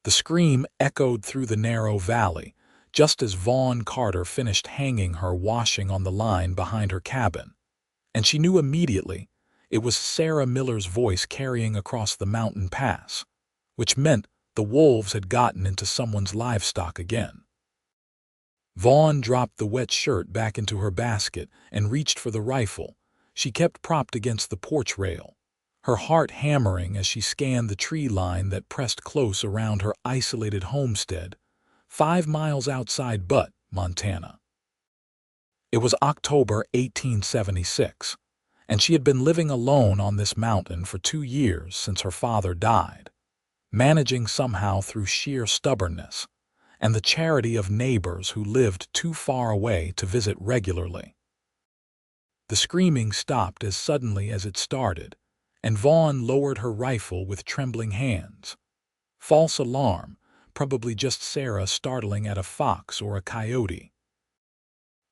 The scream echoed through the narrow valley, just as Vaughn Carter finished hanging her washing on the line behind her cabin. And she knew immediately it was Sarah Miller's voice carrying across the mountain pass, which meant the wolves had gotten into someone's livestock again. Vaughn dropped the wet shirt back into her basket and reached for the rifle she kept propped against the porch rail, her heart hammering as she scanned the tree line that pressed close around her isolated homestead, 5 miles outside Butte, Montana. It was October 1876, and she had been living alone on this mountain for 2 years since her father died, managing somehow through sheer stubbornness and the charity of neighbors who lived too far away to visit regularly. The screaming stopped as suddenly as it started, and Vaughn lowered her rifle with trembling hands. False alarm, probably just Sarah startling at a fox or a coyote.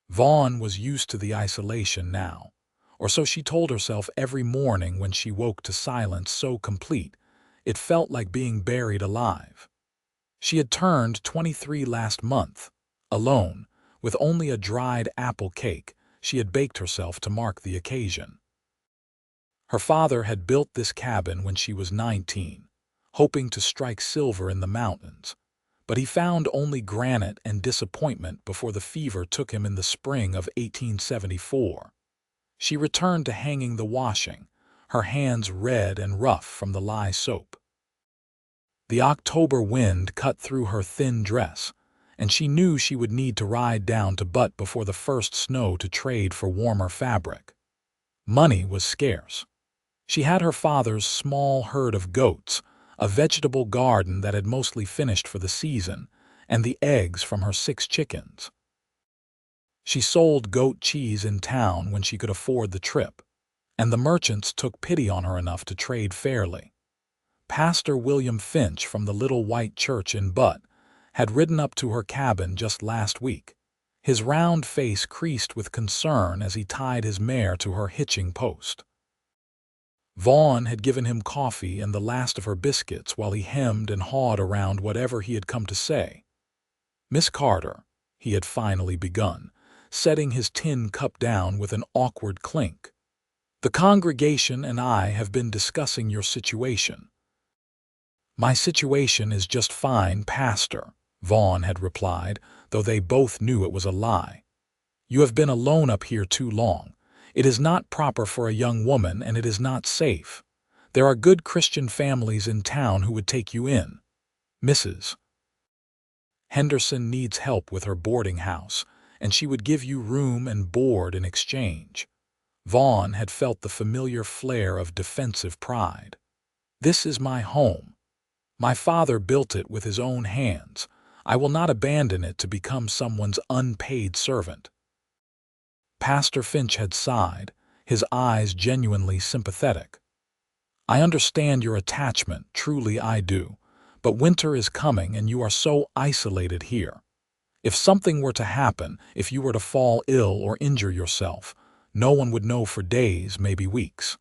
Vaughn was used to the isolation now, or so she told herself every morning when she woke to silence so complete it felt like being buried alive. She had turned 23 last month, alone, with only a dried apple cake she had baked herself to mark the occasion. Her father had built this cabin when she was 19, hoping to strike silver in the mountains, but he found only granite and disappointment before the fever took him in the spring of 1874. She returned to hanging the washing, her hands red and rough from the lye soap. The October wind cut through her thin dress, and she knew she would need to ride down to Butte before the first snow to trade for warmer fabric. Money was scarce. She had her father's small herd of goats, a vegetable garden that had mostly finished for the season, and the eggs from her 6 chickens. She sold goat cheese in town when she could afford the trip, and the merchants took pity on her enough to trade fairly. Pastor William Finch from the little white church in Butte had ridden up to her cabin just last week, his round face creased with concern as he tied his mare to her hitching post. Vaughn had given him coffee and the last of her biscuits while he hemmed and hawed around whatever he had come to say. "Miss Carter," he had finally begun, setting his tin cup down with an awkward clink. "The congregation and I have been discussing your situation." "My situation is just fine, Pastor," Vaughn had replied, though they both knew it was a lie. "You have been alone up here too long. It is not proper for a young woman, and it is not safe. There are good Christian families in town who would take you in. Mrs. Henderson needs help with her boarding house, and she would give you room and board in exchange." Vaughn had felt the familiar flare of defensive pride. "This is my home. My father built it with his own hands. I will not abandon it to become someone's unpaid servant." Pastor Finch had sighed, his eyes genuinely sympathetic. "I understand your attachment, truly I do, but winter is coming and you are so isolated here. If something were to happen, if you were to fall ill or injure yourself, no one would know for days, maybe weeks.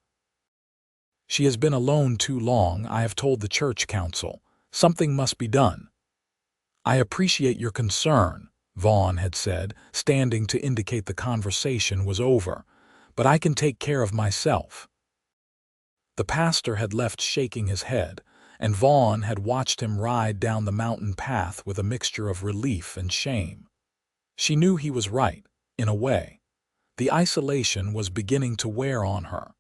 She has been alone too long, I have told the church council. Something must be done." "I appreciate your concern," Vaughn had said, standing to indicate the conversation was over, "but I can take care of myself." The pastor had left shaking his head, and Vaughn had watched him ride down the mountain path with a mixture of relief and shame. She knew he was right, in a way. The isolation was beginning to wear on her.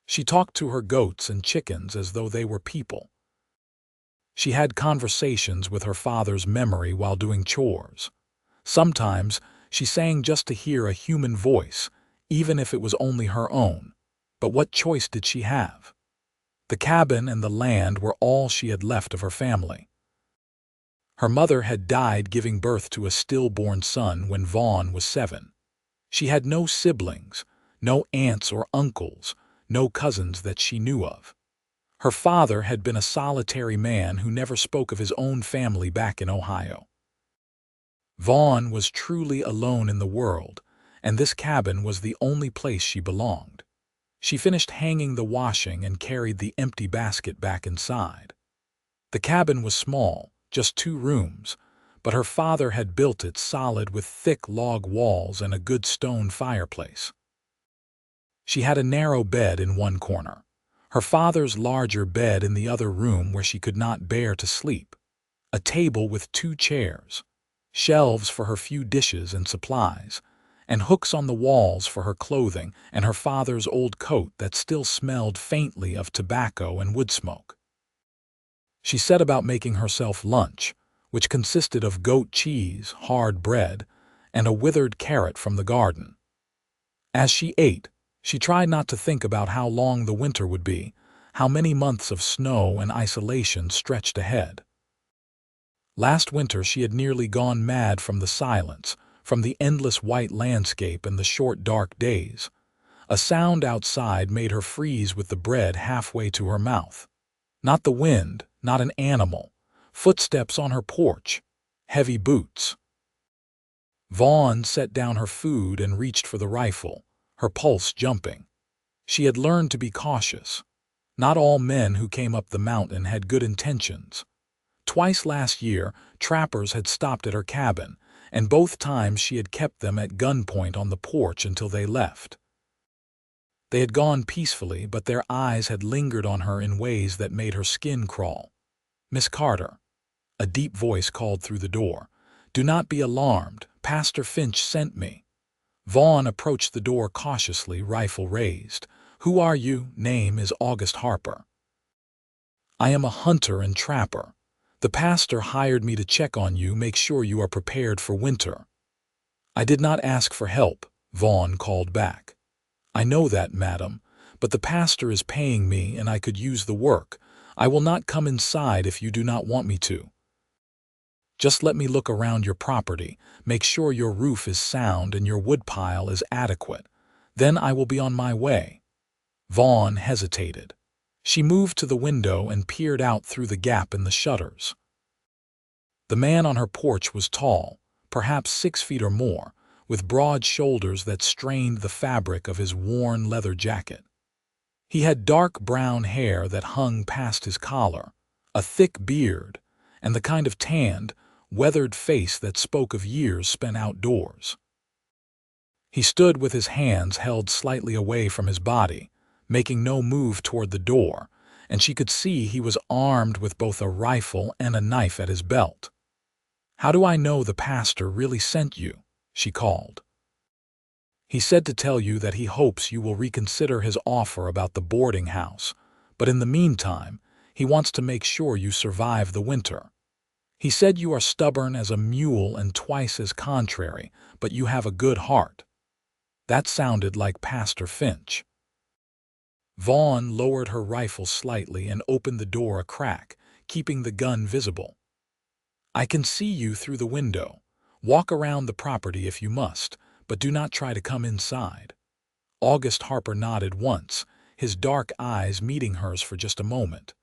She talked to her goats and chickens as though they were people. She had conversations with her father's memory while doing chores. Sometimes she sang just to hear a human voice, even if it was only her own. But what choice did she have? The cabin and the land were all she had left of her family. Her mother had died giving birth to a stillborn son when Vaughn was 7. She had no siblings, no aunts or uncles, no cousins that she knew of. Her father had been a solitary man who never spoke of his own family back in Ohio. Vaughn was truly alone in the world, and this cabin was the only place she belonged. She finished hanging the washing and carried the empty basket back inside. The cabin was small, just 2 rooms, but her father had built it solid with thick log walls and a good stone fireplace. She had a narrow bed in one corner, her father's larger bed in the other room where she could not bear to sleep, a table with 2 chairs, shelves for her few dishes and supplies, and hooks on the walls for her clothing and her father's old coat that still smelled faintly of tobacco and wood smoke. She set about making herself lunch, which consisted of goat cheese, hard bread, and a withered carrot from the garden. As she ate, she tried not to think about how long the winter would be, how many months of snow and isolation stretched ahead. Last winter she had nearly gone mad from the silence, from the endless white landscape and the short dark days. A sound outside made her freeze with the bread halfway to her mouth. Not the wind, not an animal. Footsteps on her porch. Heavy boots. Vaughn set down her food and reached for the rifle, her pulse jumping. She had learned to be cautious. Not all men who came up the mountain had good intentions. Twice last year, trappers had stopped at her cabin, and both times she had kept them at gunpoint on the porch until they left. They had gone peacefully, but their eyes had lingered on her in ways that made her skin crawl. "Miss Carter," a deep voice called through the door. "Do not be alarmed. Pastor Finch sent me." Vaughn approached the door cautiously, rifle raised. "Who are you?" "Name is August Harper. I am a hunter and trapper. The pastor hired me to check on you, make sure you are prepared for winter." "I did not ask for help," Vaughn called back. "I know that, madam, but the pastor is paying me and I could use the work. I will not come inside if you do not want me to. Just let me look around your property, make sure your roof is sound and your woodpile is adequate. Then I will be on my way." Vaughn hesitated. She moved to the window and peered out through the gap in the shutters. The man on her porch was tall, perhaps 6 feet or more, with broad shoulders that strained the fabric of his worn leather jacket. He had dark brown hair that hung past his collar, a thick beard, and the kind of tanned, weathered face that spoke of years spent outdoors. He stood with his hands held slightly away from his body, making no move toward the door, and she could see he was armed with both a rifle and a knife at his belt. "How do I know the pastor really sent you?" she called. "He said to tell you that he hopes you will reconsider his offer about the boarding house, but in the meantime, he wants to make sure you survive the winter. He said you are stubborn as a mule and twice as contrary, but you have a good heart." That sounded like Pastor Finch. Vaughn lowered her rifle slightly and opened the door a crack, keeping the gun visible. "I can see you through the window. Walk around the property if you must, but do not try to come inside." August Harper nodded once, his dark eyes meeting hers for just a moment.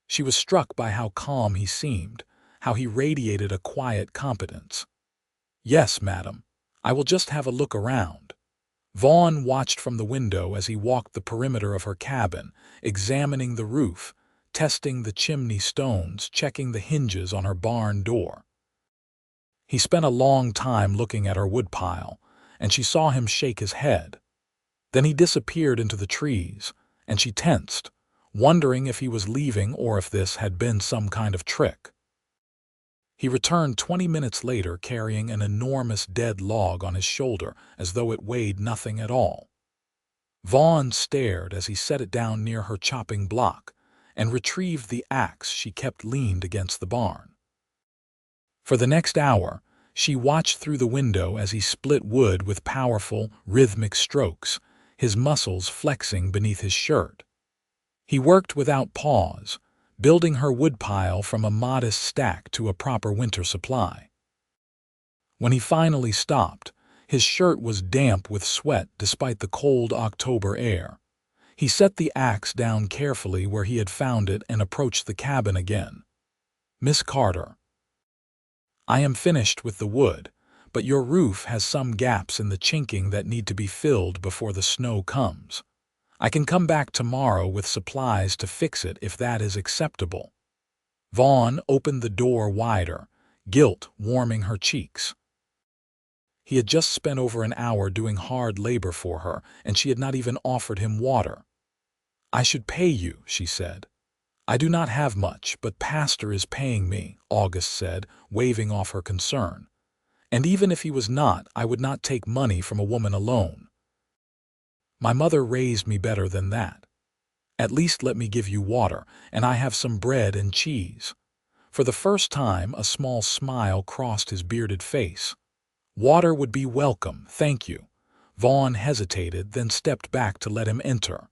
She was struck by how calm he seemed, how he radiated a quiet competence. "Yes, madam. I will just have a look around." Vaughn watched from the window as he walked the perimeter of her cabin, examining the roof, testing the chimney stones, checking the hinges on her barn door. He spent a long time looking at her woodpile, and she saw him shake his head. Then he disappeared into the trees, and she tensed, wondering if he was leaving or if this had been some kind of trick. He returned 20 minutes later carrying an enormous dead log on his shoulder as though it weighed nothing at all. Vaughn stared as he set it down near her chopping block and retrieved the axe she kept leaned against the barn. For the next hour, she watched through the window as he split wood with powerful, rhythmic strokes, his muscles flexing beneath his shirt. He worked without pause, building her woodpile from a modest stack to a proper winter supply. When he finally stopped, his shirt was damp with sweat despite the cold October air. He set the axe down carefully where he had found it and approached the cabin again. "Miss Carter, I am finished with the wood, but your roof has some gaps in the chinking that need to be filled before the snow comes. I can come back tomorrow with supplies to fix it if that is acceptable." Vaughn opened the door wider, guilt warming her cheeks. He had just spent over an hour doing hard labor for her, and she had not even offered him water. "I should pay you," she said. "I do not have much, but Pastor is paying me," August said, waving off her concern. "And even if he was not, I would not take money from a woman alone. My mother raised me better than that. At least let me give you water, and I have some bread and cheese." For the first time, a small smile crossed his bearded face. "Water would be welcome, thank you." Vaughn hesitated, then stepped back to let him enter.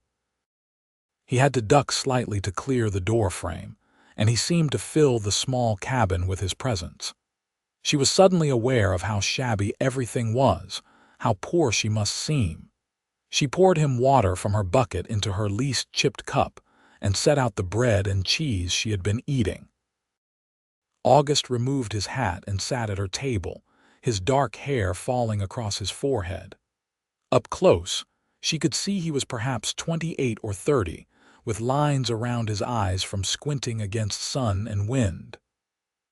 He had to duck slightly to clear the door frame, and he seemed to fill the small cabin with his presence. She was suddenly aware of how shabby everything was, how poor she must seem. She poured him water from her bucket into her least chipped cup and set out the bread and cheese she had been eating. August removed his hat and sat at her table, his dark hair falling across his forehead. Up close, she could see he was perhaps 28 or 30, with lines around his eyes from squinting against sun and wind.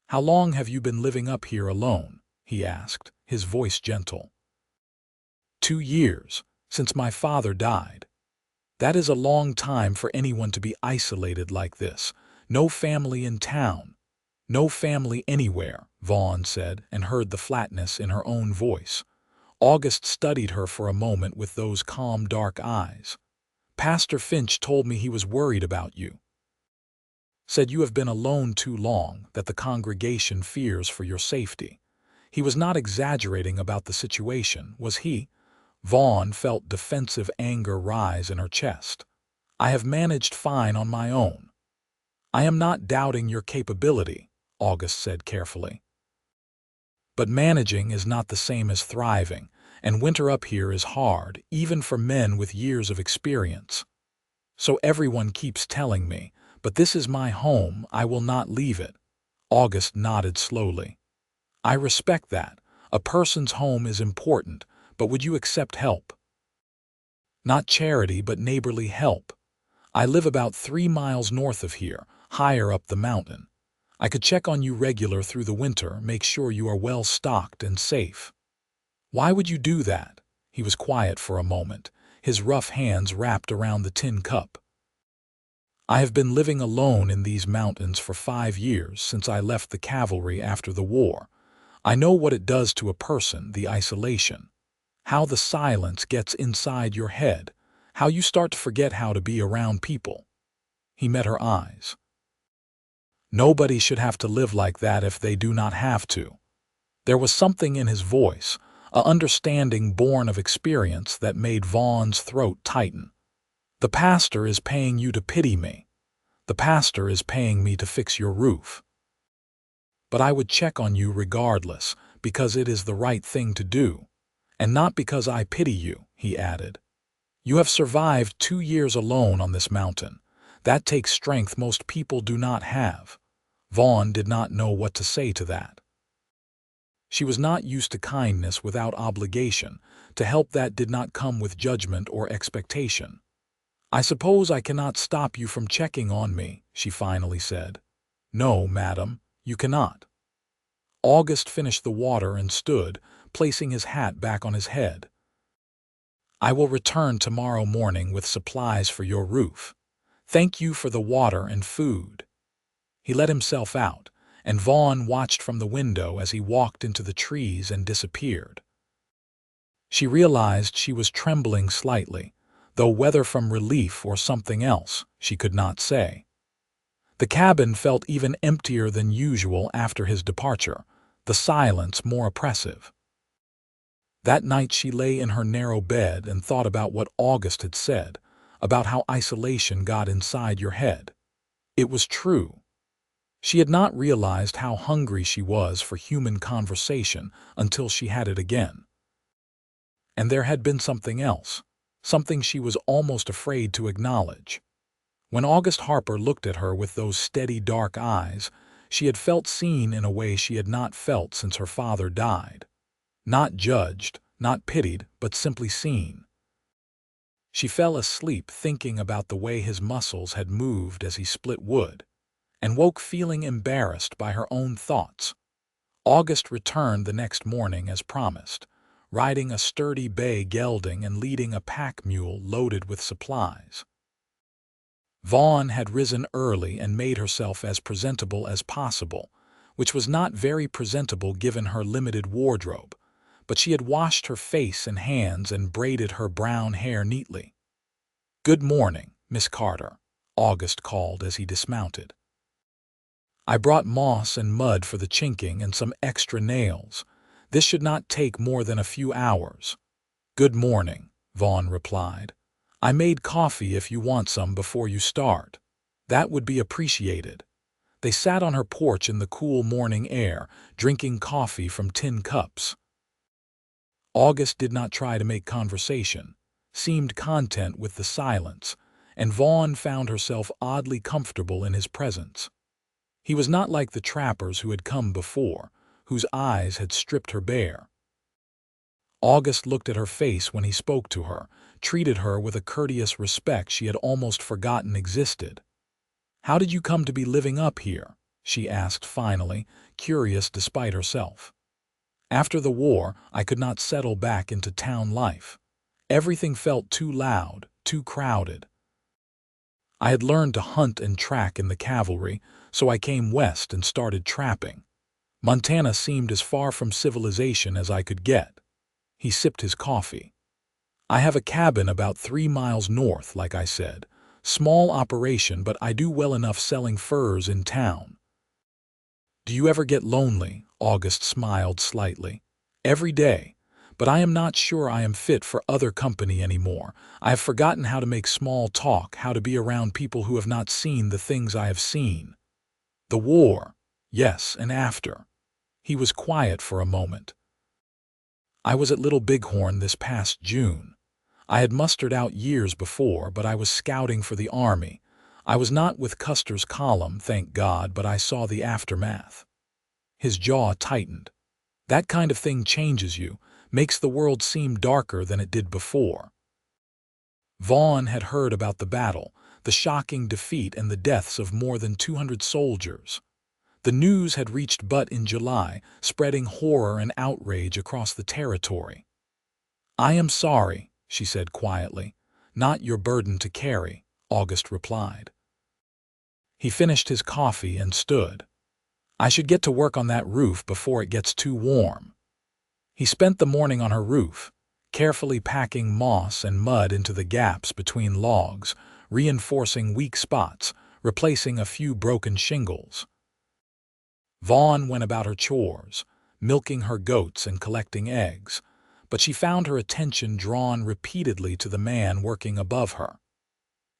"How long have you been living up here alone?" he asked, his voice gentle. "2 years, since my father died. That is a long time for anyone to be isolated like this. No family in town. No family anywhere," Vaughn said, and heard the flatness in her own voice. August studied her for a moment with those calm, dark eyes. "Pastor Finch told me he was worried about you. Said you have been alone too long, that the congregation fears for your safety. He was not exaggerating about the situation, was he?" Vaughn felt defensive anger rise in her chest. "I have managed fine on my own." "I am not doubting your capability," August said carefully. "But managing is not the same as thriving, and winter up here is hard, even for men with years of experience. So everyone keeps telling me, but this is my home, I will not leave it." August nodded slowly. "I respect that. A person's home is important, but would you accept help? Not charity, but neighborly help. I live about 3 miles north of here, higher up the mountain. I could check on you regular through the winter, make sure you are well stocked and safe." "Why would you do that?" He was quiet for a moment, his rough hands wrapped around the tin cup. "I have been living alone in these mountains for 5 years, since I left the cavalry after the war. I know what it does to a person, the isolation. How the silence gets inside your head, how you start to forget how to be around people." He met her eyes. "Nobody should have to live like that if they do not have to." There was something in his voice, a understanding born of experience that made Vaughn's throat tighten. "The pastor is paying you to pity me. The pastor is paying me to fix your roof. But I would check on you regardless, because it is the right thing to do. And not because I pity you," he added. "You have survived 2 years alone on this mountain. That takes strength most people do not have." Vaughn did not know what to say to that. She was not used to kindness without obligation, to help that did not come with judgment or expectation. "I suppose I cannot stop you from checking on me," she finally said. "No, madam, you cannot." August finished the water and stood, placing his hat back on his head. "I will return tomorrow morning with supplies for your roof. Thank you for the water and food." He let himself out, and Vaughn watched from the window as he walked into the trees and disappeared. She realized she was trembling slightly, though whether from relief or something else, she could not say. The cabin felt even emptier than usual after his departure, the silence more oppressive. That night she lay in her narrow bed and thought about what August had said, about how isolation got inside your head. It was true. She had not realized how hungry she was for human conversation until she had it again. And there had been something else, something she was almost afraid to acknowledge. When August Harper looked at her with those steady dark eyes, she had felt seen in a way she had not felt since her father died. Not judged, not pitied, but simply seen. She fell asleep thinking about the way his muscles had moved as he split wood, and woke feeling embarrassed by her own thoughts. August returned the next morning as promised, riding a sturdy bay gelding and leading a pack mule loaded with supplies. Vaughn had risen early and made herself as presentable as possible, which was not very presentable given her limited wardrobe, but she had washed her face and hands and braided her brown hair neatly. "Good morning, Miss Carter," August called as he dismounted. "I brought moss and mud for the chinking and some extra nails. This should not take more than a few hours." "Good morning," Vaughn replied. "I made coffee if you want some before you start." "That would be appreciated." They sat on her porch in the cool morning air, drinking coffee from tin cups. August did not try to make conversation, seemed content with the silence, and Vaughn found herself oddly comfortable in his presence. He was not like the trappers who had come before, whose eyes had stripped her bare. August looked at her face when he spoke to her, treated her with a courteous respect she had almost forgotten existed. "How did you come to be living up here?" she asked finally, curious despite herself. "After the war, I could not settle back into town life. Everything felt too loud, too crowded. I had learned to hunt and track in the cavalry, so I came west and started trapping. Montana seemed as far from civilization as I could get." He sipped his coffee. "I have a cabin about 3 miles north, like I said. Small operation, but I do well enough selling furs in town." "Do you ever get lonely?" August smiled slightly. "Every day. But I am not sure I am fit for other company anymore. I have forgotten how to make small talk, how to be around people who have not seen the things I have seen." "The war." "Yes, and after." He was quiet for a moment. "I was at Little Bighorn this past June. I had mustered out years before, but I was scouting for the Army. I was not with Custer's column, thank God, but I saw the aftermath." His jaw tightened. "That kind of thing changes you, makes the world seem darker than it did before." Vaughn had heard about the battle, the shocking defeat and the deaths of more than 200 soldiers. The news had reached Butt in July, spreading horror and outrage across the territory. "I am sorry," she said quietly. "Not your burden to carry," August replied. He finished his coffee and stood. "I should get to work on that roof before it gets too warm." He spent the morning on her roof, carefully packing moss and mud into the gaps between logs, reinforcing weak spots, replacing a few broken shingles. Vaughn went about her chores, milking her goats and collecting eggs, but she found her attention drawn repeatedly to the man working above her.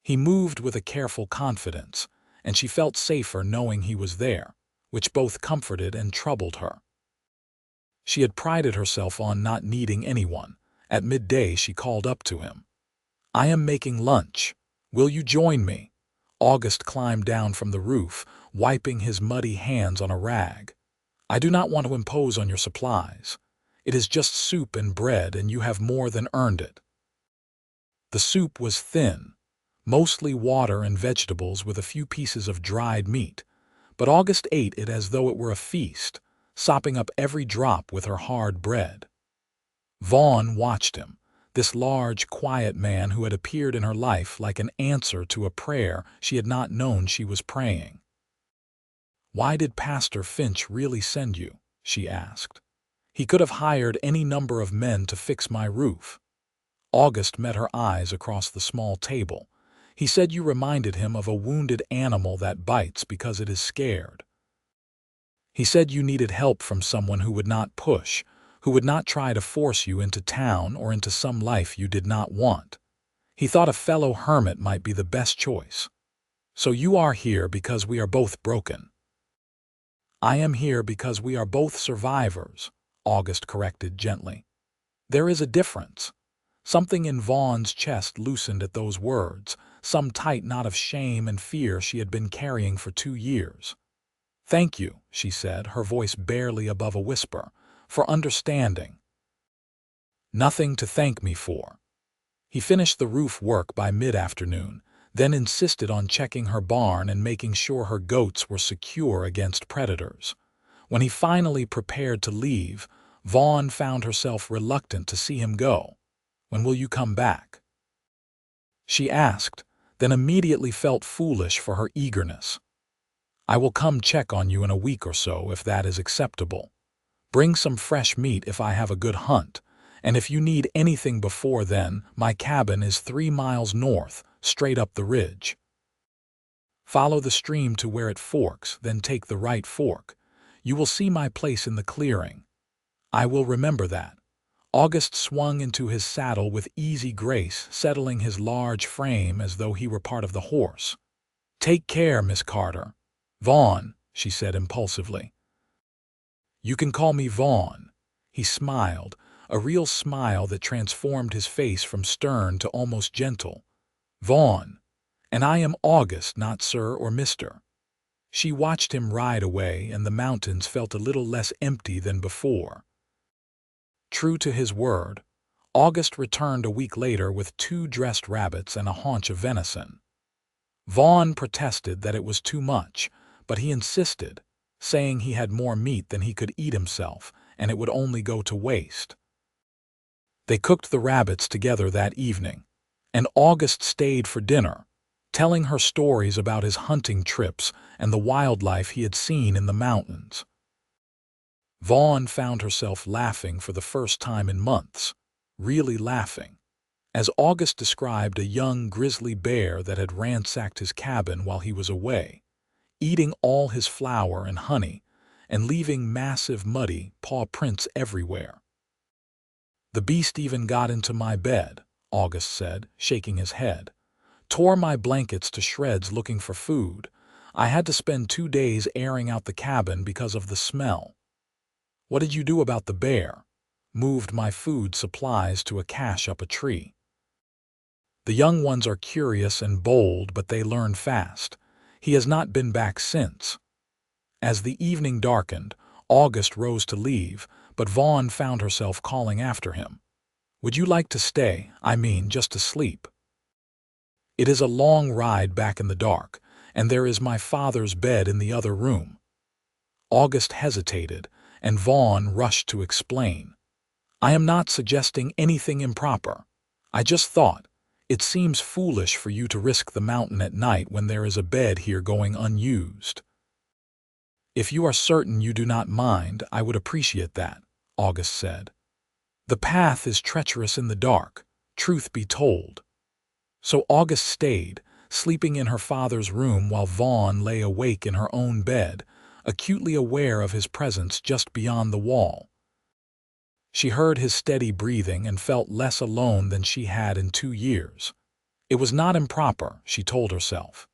He moved with a careful confidence, and she felt safer knowing he was there, which both comforted and troubled her. She had prided herself on not needing anyone. At midday she called up to him. "I am making lunch. Will you join me?" August climbed down from the roof, wiping his muddy hands on a rag. "I do not want to impose on your supplies. It is just soup and bread, and you have more than earned it." The soup was thin, mostly water and vegetables with a few pieces of dried meat, but August ate it as though it were a feast, sopping up every drop with her hard bread. Vaughn watched him, this large, quiet man who had appeared in her life like an answer to a prayer she had not known she was praying. "Why did Pastor Finch really send you?" she asked. "He could have hired any number of men to fix my roof." August met her eyes across the small table. "He said you reminded him of a wounded animal that bites because it is scared. He said you needed help from someone who would not push, who would not try to force you into town or into some life you did not want. He thought a fellow hermit might be the best choice. So you are here because we are both broken." "I am here because we are both survivors," August corrected gently. "There is a difference." Something in Vaughn's chest loosened at those words, some tight knot of shame and fear she had been carrying for 2 years. "Thank you," she said, her voice barely above a whisper, "for understanding." "Nothing to thank me for." He finished the roof work by mid-afternoon, then insisted on checking her barn and making sure her goats were secure against predators. When he finally prepared to leave, Vaughn found herself reluctant to see him go. "When will you come back?" she asked, then immediately felt foolish for her eagerness. "I will come check on you in a week or so if that is acceptable. Bring some fresh meat if I have a good hunt, and if you need anything before then, my cabin is 3 miles north, straight up the ridge. Follow the stream to where it forks, then take the right fork. You will see my place in the clearing." "I will remember that." August swung into his saddle with easy grace, settling his large frame as though he were part of the horse. "Take care, Miss Carter." "Vaughn," she said impulsively. "You can call me Vaughn." He smiled, a real smile that transformed his face from stern to almost gentle. "Vaughn. And I am August, not Sir or Mister." She watched him ride away, and the mountains felt a little less empty than before. True to his word, August returned a week later with 2 dressed rabbits and a haunch of venison. Vaughn protested that it was too much, but he insisted, saying he had more meat than he could eat himself, and it would only go to waste. They cooked the rabbits together that evening, and August stayed for dinner, telling her stories about his hunting trips and the wildlife he had seen in the mountains. Vaughn found herself laughing for the first time in months, really laughing, as August described a young grizzly bear that had ransacked his cabin while he was away, eating all his flour and honey, and leaving massive muddy paw prints everywhere. "The beast even got into my bed," August said, shaking his head. "Tore my blankets to shreds looking for food. I had to spend 2 days airing out the cabin because of the smell." "What did you do about the bear?" "Moved my food supplies to a cache up a tree." "The young ones are curious and bold, but they learn fast. He has not been back since." As the evening darkened, August rose to leave, but Vaughn found herself calling after him. "Would you like to stay? I mean, just to sleep? It is a long ride back in the dark, and there is my father's bed in the other room." August hesitated, and Vaughn rushed to explain. "I am not suggesting anything improper. I just thought, it seems foolish for you to risk the mountain at night when there is a bed here going unused." "If you are certain you do not mind, I would appreciate that," August said. "The path is treacherous in the dark, truth be told." So August stayed, sleeping in her father's room while Vaughn lay awake in her own bed, acutely aware of his presence just beyond the wall. She heard his steady breathing and felt less alone than she had in 2 years. It was not improper, she told herself.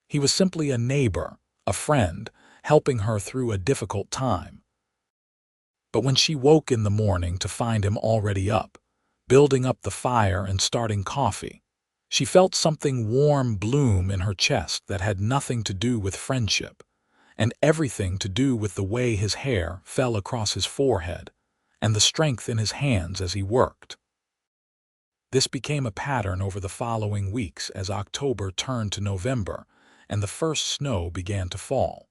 He was simply a neighbor, a friend, helping her through a difficult time. But when she woke in the morning to find him already up, building up the fire and starting coffee, she felt something warm bloom in her chest that had nothing to do with friendship, and everything to do with the way his hair fell across his forehead, and the strength in his hands as he worked. This became a pattern over the following weeks as October turned to November and the first snow began to fall.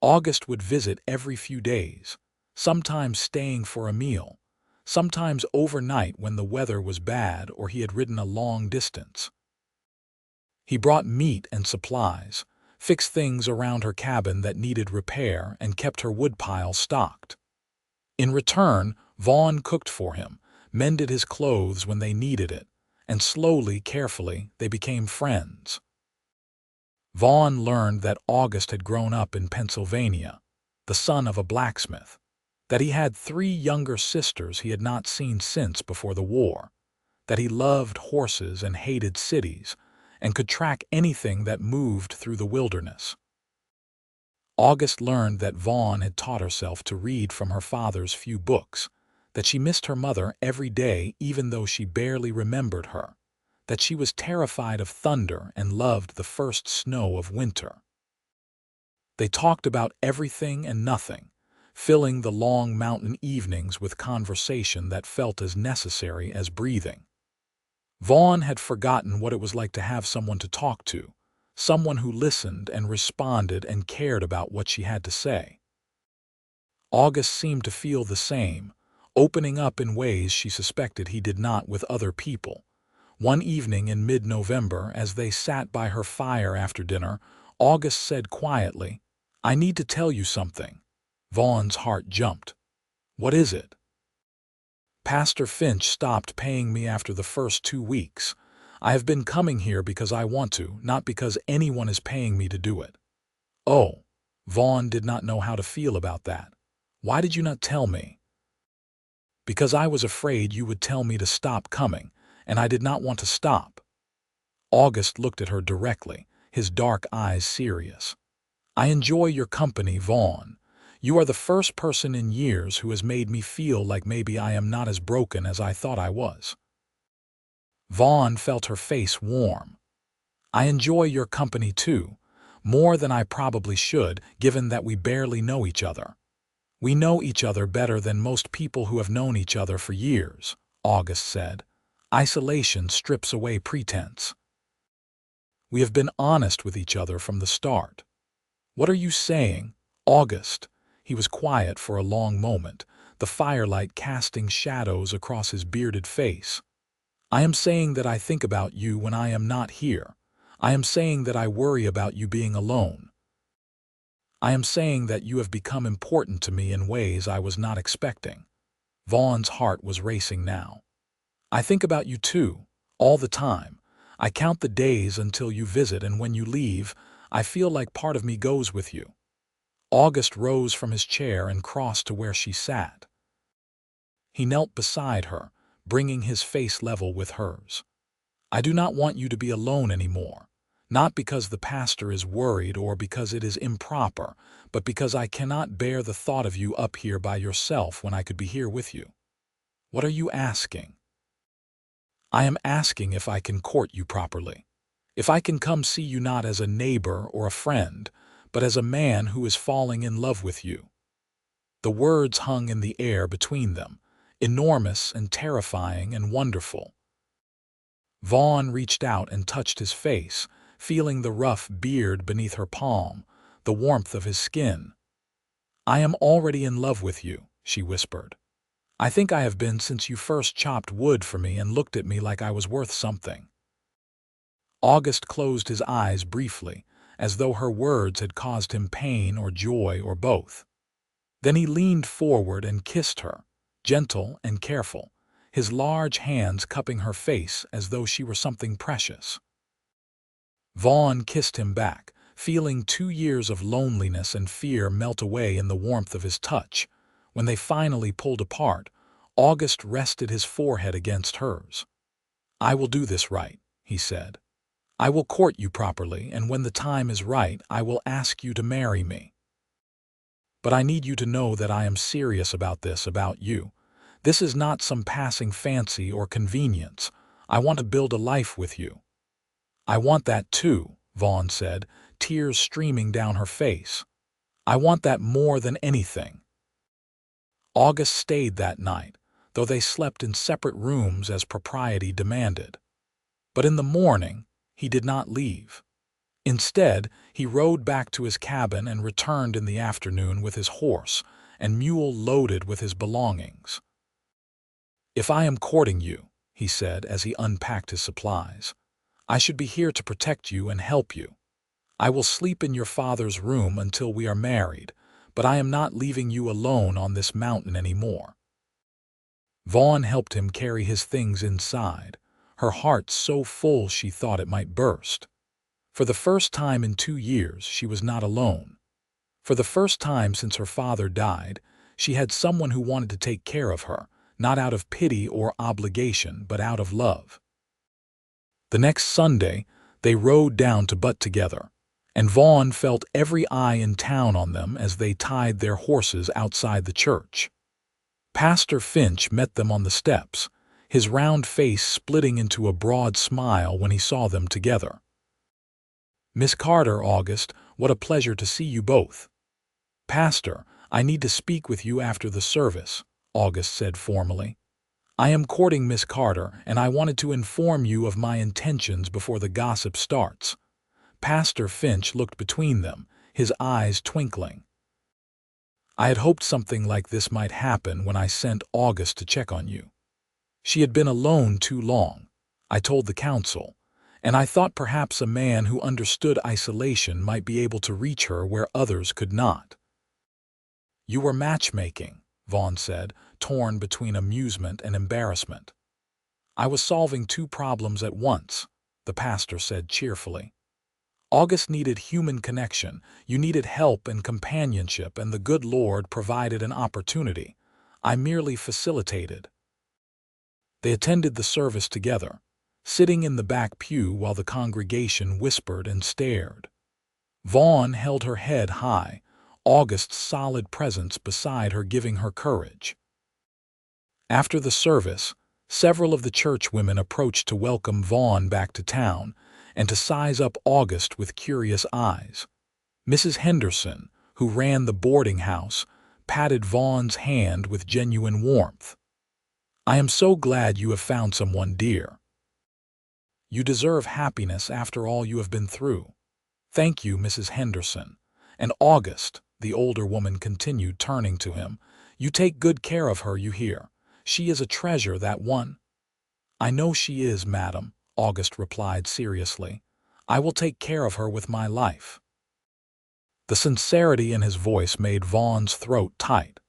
August would visit every few days, sometimes staying for a meal, sometimes overnight when the weather was bad or he had ridden a long distance. He brought meat and supplies, fixed things around her cabin that needed repair, and kept her woodpile stocked. In return, Vaughn cooked for him, mended his clothes when they needed it, and slowly, carefully, they became friends. Vaughn learned that August had grown up in Pennsylvania, the son of a blacksmith, that he had 3 younger sisters he had not seen since before the war, that he loved horses and hated cities, and could track anything that moved through the wilderness. August learned that Vaughn had taught herself to read from her father's few books, that she missed her mother every day even though she barely remembered her, that she was terrified of thunder and loved the first snow of winter. They talked about everything and nothing, filling the long mountain evenings with conversation that felt as necessary as breathing. Vaughn had forgotten what it was like to have someone to talk to, someone who listened and responded and cared about what she had to say. August seemed to feel the same, opening up in ways she suspected he did not with other people. One evening in mid-November, as they sat by her fire after dinner, August said quietly, "I need to tell you something." Vaughn's heart jumped. "What is it?" "Pastor Finch stopped paying me after the first 2 weeks. I have been coming here because I want to, not because anyone is paying me to do it." "Oh." Vaughn did not know how to feel about that. "Why did you not tell me?" "Because I was afraid you would tell me to stop coming, and I did not want to stop." August looked at her directly, his dark eyes serious. "I enjoy your company, Vaughn. You are the first person in years who has made me feel like maybe I am not as broken as I thought I was." Vaughn felt her face warm. "I enjoy your company too, more than I probably should, given that we barely know each other." "We know each other better than most people who have known each other for years," August said. "Isolation strips away pretense. We have been honest with each other from the start." "What are you saying, August?" He was quiet for a long moment, the firelight casting shadows across his bearded face. "I am saying that I think about you when I am not here. I am saying that I worry about you being alone. I am saying that you have become important to me in ways I was not expecting." Vaughn's heart was racing now. "I think about you too, all the time. I count the days until you visit, and when you leave, I feel like part of me goes with you." August rose from his chair and crossed to where she sat. He knelt beside her, bringing his face level with hers. "I do not want you to be alone anymore. Not because the pastor is worried or because it is improper, but because I cannot bear the thought of you up here by yourself when I could be here with you." "What are you asking?" "I am asking if I can court you properly. If I can come see you not as a neighbor or a friend, but as a man who is falling in love with you." The words hung in the air between them, enormous and terrifying and wonderful. Vaughn reached out and touched his face, feeling the rough beard beneath her palm, the warmth of his skin. "I am already in love with you," she whispered. "I think I have been since you first chopped wood for me and looked at me like I was worth something." August closed his eyes briefly, as though her words had caused him pain or joy or both. Then he leaned forward and kissed her, gentle and careful, his large hands cupping her face as though she were something precious. Vaughn kissed him back, feeling 2 years of loneliness and fear melt away in the warmth of his touch. When they finally pulled apart, August rested his forehead against hers. "I will do this right," he said. "I will court you properly, and when the time is right, I will ask you to marry me. But I need you to know that I am serious about this, about you. This is not some passing fancy or convenience. I want to build a life with you." "I want that too," Vaughn said, tears streaming down her face. "I want that more than anything." August stayed that night, though they slept in separate rooms as propriety demanded. But in the morning, he did not leave. Instead, he rode back to his cabin and returned in the afternoon with his horse and mule loaded with his belongings. "If I am courting you," he said as he unpacked his supplies, "I should be here to protect you and help you. I will sleep in your father's room until we are married, but I am not leaving you alone on this mountain anymore." Vaughn helped him carry his things inside, her heart so full she thought it might burst. For the first time in 2 years, she was not alone. For the first time since her father died, she had someone who wanted to take care of her, not out of pity or obligation, but out of love. The next Sunday, they rode down to Butte together, and Vaughn felt every eye in town on them as they tied their horses outside the church. Pastor Finch met them on the steps, his round face splitting into a broad smile when he saw them together. "Miss Carter, August, what a pleasure to see you both." "Pastor, I need to speak with you after the service," August said formally. I am courting Miss Carter, and I wanted to inform you of my intentions before the gossip starts." Pastor Finch looked between them, his eyes twinkling. "I had hoped something like this might happen when I sent August to check on you. She had been alone too long, I told the council, and I thought perhaps a man who understood isolation might be able to reach her where others could not." "You were matchmaking," Vaughn said, torn between amusement and embarrassment. "I was solving two problems at once," the pastor said cheerfully. "August needed human connection, you needed help and companionship, and the good Lord provided an opportunity. I merely facilitated." They attended the service together, sitting in the back pew while the congregation whispered and stared. Vaughn held her head high, August's solid presence beside her giving her courage. After the service, several of the church women approached to welcome Vaughn back to town and to size up August with curious eyes. Mrs. Henderson, who ran the boarding house, patted Vaughn's hand with genuine warmth. "I am so glad you have found someone, dear. You deserve happiness after all you have been through." "Thank you, Mrs. Henderson. And August," the older woman continued, turning to him, "you take good care of her, you hear? She is a treasure, that one." "I know she is, madam," August replied seriously. "I will take care of her with my life." The sincerity in his voice made Vaughn's throat tight.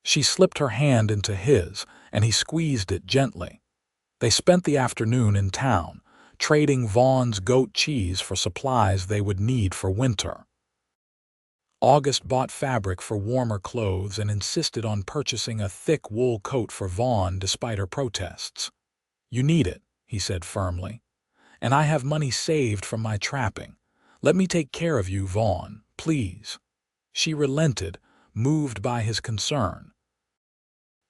She slipped her hand into his, and he squeezed it gently. They spent the afternoon in town, trading Vaughn's goat cheese for supplies they would need for winter. August bought fabric for warmer clothes and insisted on purchasing a thick wool coat for Vaughn despite her protests. "You need it," he said firmly, "and I have money saved from my trapping. Let me take care of you, Vaughn, please." She relented, moved by his concern.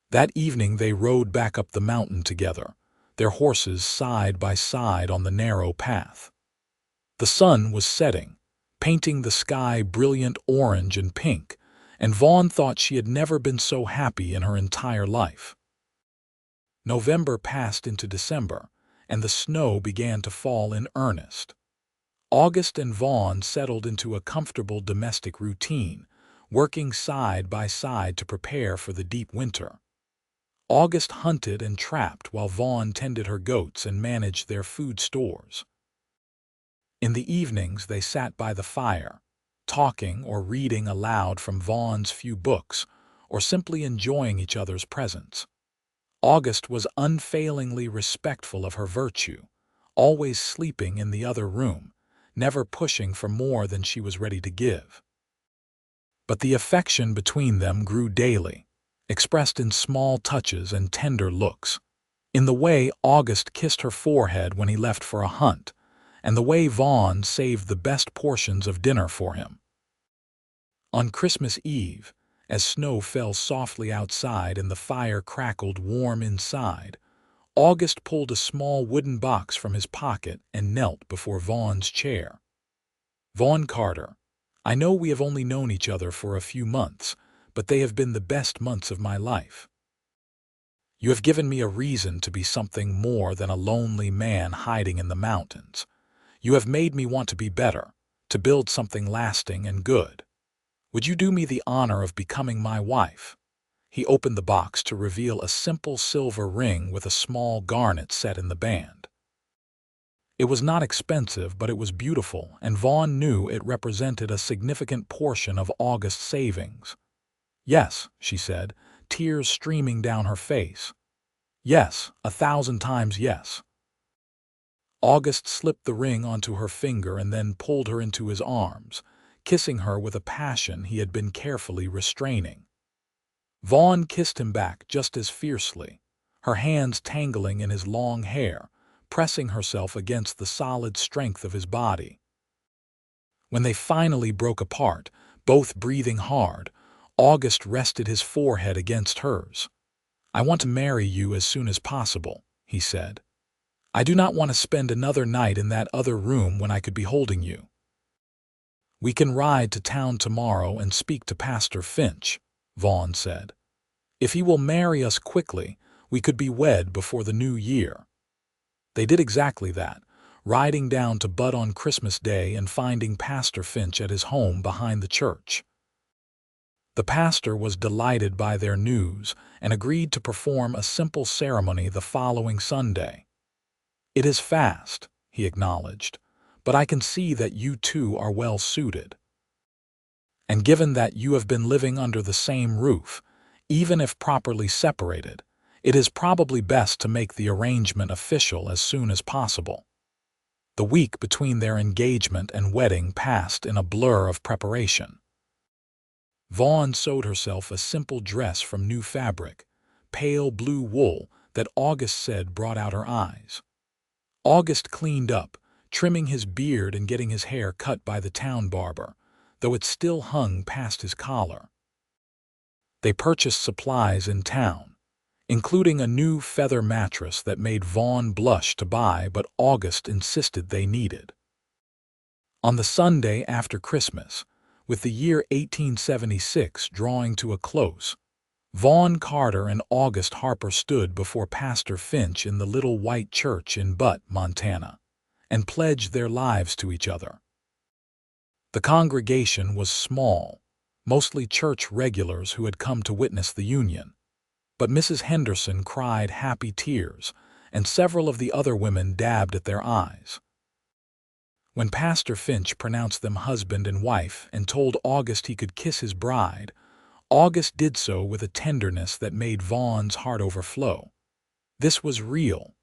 That evening they rode back up the mountain together, their horses side by side on the narrow path. The sun was setting, painting the sky brilliant orange and pink, and Vaughn thought she had never been so happy in her entire life. November passed into December, and the snow began to fall in earnest. August and Vaughn settled into a comfortable domestic routine, working side by side to prepare for the deep winter. August hunted and trapped while Vaughn tended her goats and managed their food stores. In the evenings they sat by the fire, talking or reading aloud from Vaughn's few books, or simply enjoying each other's presence. August was unfailingly respectful of her virtue, always sleeping in the other room, never pushing for more than she was ready to give. But the affection between them grew daily, expressed in small touches and tender looks, in the way August kissed her forehead when he left for a hunt, and the way Vaughn saved the best portions of dinner for him. On Christmas Eve, as snow fell softly outside and the fire crackled warm inside, August pulled a small wooden box from his pocket and knelt before Vaughn's chair. "Vaughn Carter, I know we have only known each other for a few months, but they have been the best months of my life. You have given me a reason to be something more than a lonely man hiding in the mountains. You have made me want to be better, to build something lasting and good. Would you do me the honor of becoming my wife?" He opened the box to reveal a simple silver ring with a small garnet set in the band. It was not expensive, but it was beautiful, and Vaughn knew it represented a significant portion of August's savings. "Yes," she said, tears streaming down her face. "Yes, 1,000 times yes." August slipped the ring onto her finger and then pulled her into his arms, kissing her with a passion he had been carefully restraining. Vaughn kissed him back just as fiercely, her hands tangling in his long hair, pressing herself against the solid strength of his body. When they finally broke apart, both breathing hard, August rested his forehead against hers. "I want to marry you as soon as possible," he said. "I do not want to spend another night in that other room when I could be holding you." "We can ride to town tomorrow and speak to Pastor Finch," Vaughn said. "If he will marry us quickly, We could be wed before the new year." They did exactly that, riding down to Butt on Christmas Day and finding Pastor Finch at his home behind the church. The pastor was delighted by their news and agreed to perform a simple ceremony the following Sunday. "It is fast," he acknowledged, "but I can see that you two are well suited. And given that you have been living under the same roof, even if properly separated, it is probably best to make the arrangement official as soon as possible." The week between their engagement and wedding passed in a blur of preparation. Vaughn sewed herself a simple dress from new fabric, pale blue wool that August said brought out her eyes. August cleaned up, trimming his beard and getting his hair cut by the town barber, though it still hung past his collar. They purchased supplies in town, including a new feather mattress that made Vaughn blush to buy but August insisted they needed. On the Sunday after Christmas, with the year 1876 drawing to a close, Vaughn Carter and August Harper stood before Pastor Finch in the little white church in Butt, Montana, and pledged their lives to each other. The congregation was small, mostly church regulars who had come to witness the union, but Mrs. Henderson cried happy tears, and several of the other women dabbed at their eyes. When Pastor Finch pronounced them husband and wife and told August he could kiss his bride, August did so with a tenderness that made Vaughn's heart overflow. This was real.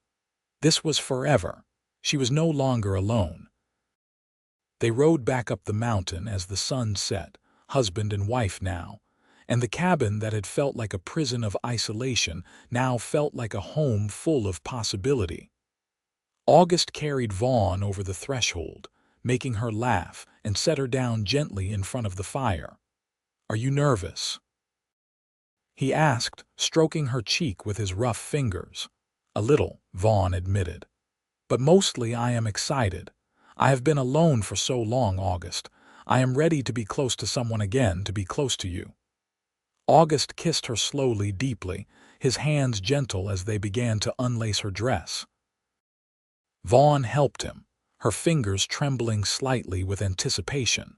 This was forever. She was no longer alone. They rode back up the mountain as the sun set, husband and wife now, and the cabin that had felt like a prison of isolation now felt like a home full of possibility. August carried Vaughn over the threshold, making her laugh, and set her down gently in front of the fire. "Are you nervous?" he asked, stroking her cheek with his rough fingers. "A little," Vaughn admitted. "But mostly I am excited. I have been alone for so long, August. I am ready to be close to someone again, to be close to you." August kissed her slowly, deeply, his hands gentle as they began to unlace her dress. Vaughn helped him, her fingers trembling slightly with anticipation.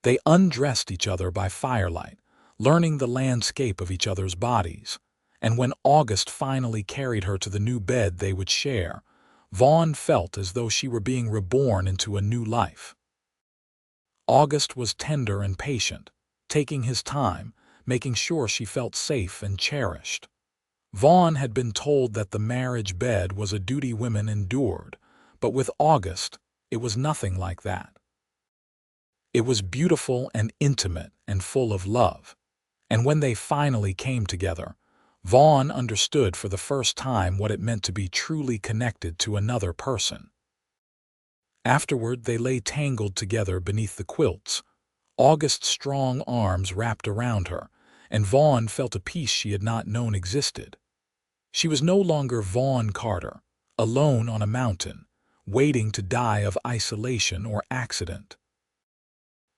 They undressed each other by firelight, learning the landscape of each other's bodies, and when August finally carried her to the new bed they would share, Vaughn felt as though she were being reborn into a new life. August was tender and patient, taking his time, making sure she felt safe and cherished. Vaughn had been told that the marriage bed was a duty women endured, but with August, it was nothing like that. It was beautiful and intimate and full of love, and when they finally came together, Vaughn understood for the first time what it meant to be truly connected to another person. Afterward, they lay tangled together beneath the quilts, August's strong arms wrapped around her, and Vaughn felt a peace she had not known existed. She was no longer Vaughn Carter, alone on a mountain, waiting to die of isolation or accident.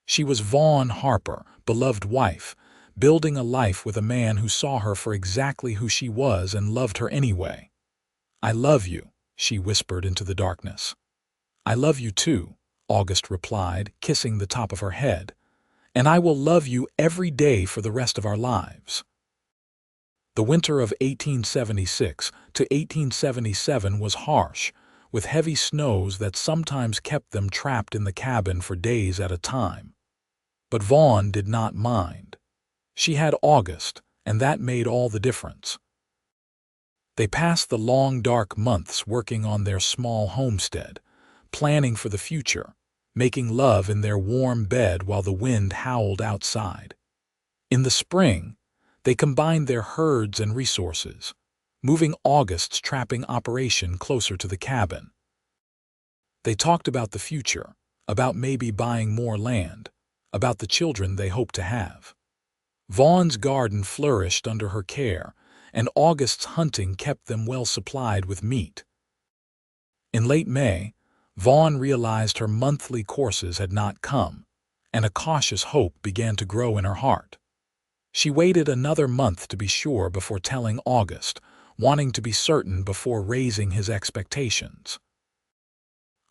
She was Vaughn Harper, beloved wife, building a life with a man who saw her for exactly who she was and loved her anyway. "I love you," she whispered into the darkness. "I love you too," August replied, kissing the top of her head. "And I will love you every day for the rest of our lives." The winter of 1876 to 1877 was harsh, with heavy snows that sometimes kept them trapped in the cabin for days at a time. But Vaughn did not mind. She had August, and that made all the difference. They passed the long, dark months working on their small homestead, planning for the future, making love in their warm bed while the wind howled outside. In the spring, they combined their herds and resources, moving August's trapping operation closer to the cabin. They talked about the future, about maybe buying more land, about the children they hoped to have. Vaughn's garden flourished under her care, and August's hunting kept them well supplied with meat. In late May, Vaughn realized her monthly courses had not come, and a cautious hope began to grow in her heart. She waited another month to be sure before telling August, wanting to be certain before raising his expectations.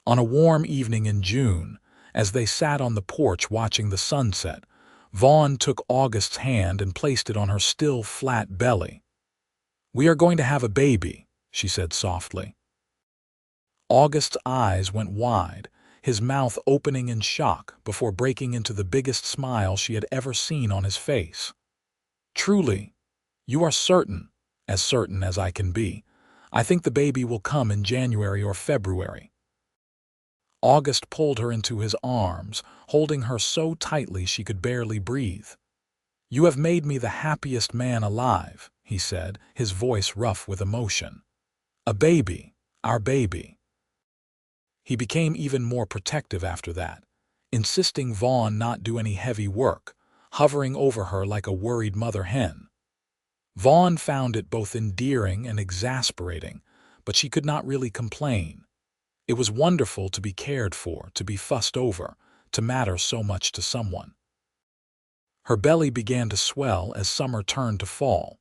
On a warm evening in June, as they sat on the porch watching the sunset, Vaughn took August's hand and placed it on her still flat belly. "We are going to have a baby," she said softly. August's eyes went wide, his mouth opening in shock before breaking into the biggest smile she had ever seen on his face. "Truly, you are certain as I can be. I think the baby will come in January or February." August pulled her into his arms, holding her so tightly she could barely breathe. "You have made me the happiest man alive," he said, his voice rough with emotion. "A baby, our baby." He became even more protective after that, insisting Vaughn not do any heavy work, hovering over her like a worried mother hen. Vaughn found it both endearing and exasperating, but she could not really complain. It was wonderful to be cared for, to be fussed over, to matter so much to someone. Her belly began to swell as summer turned to fall,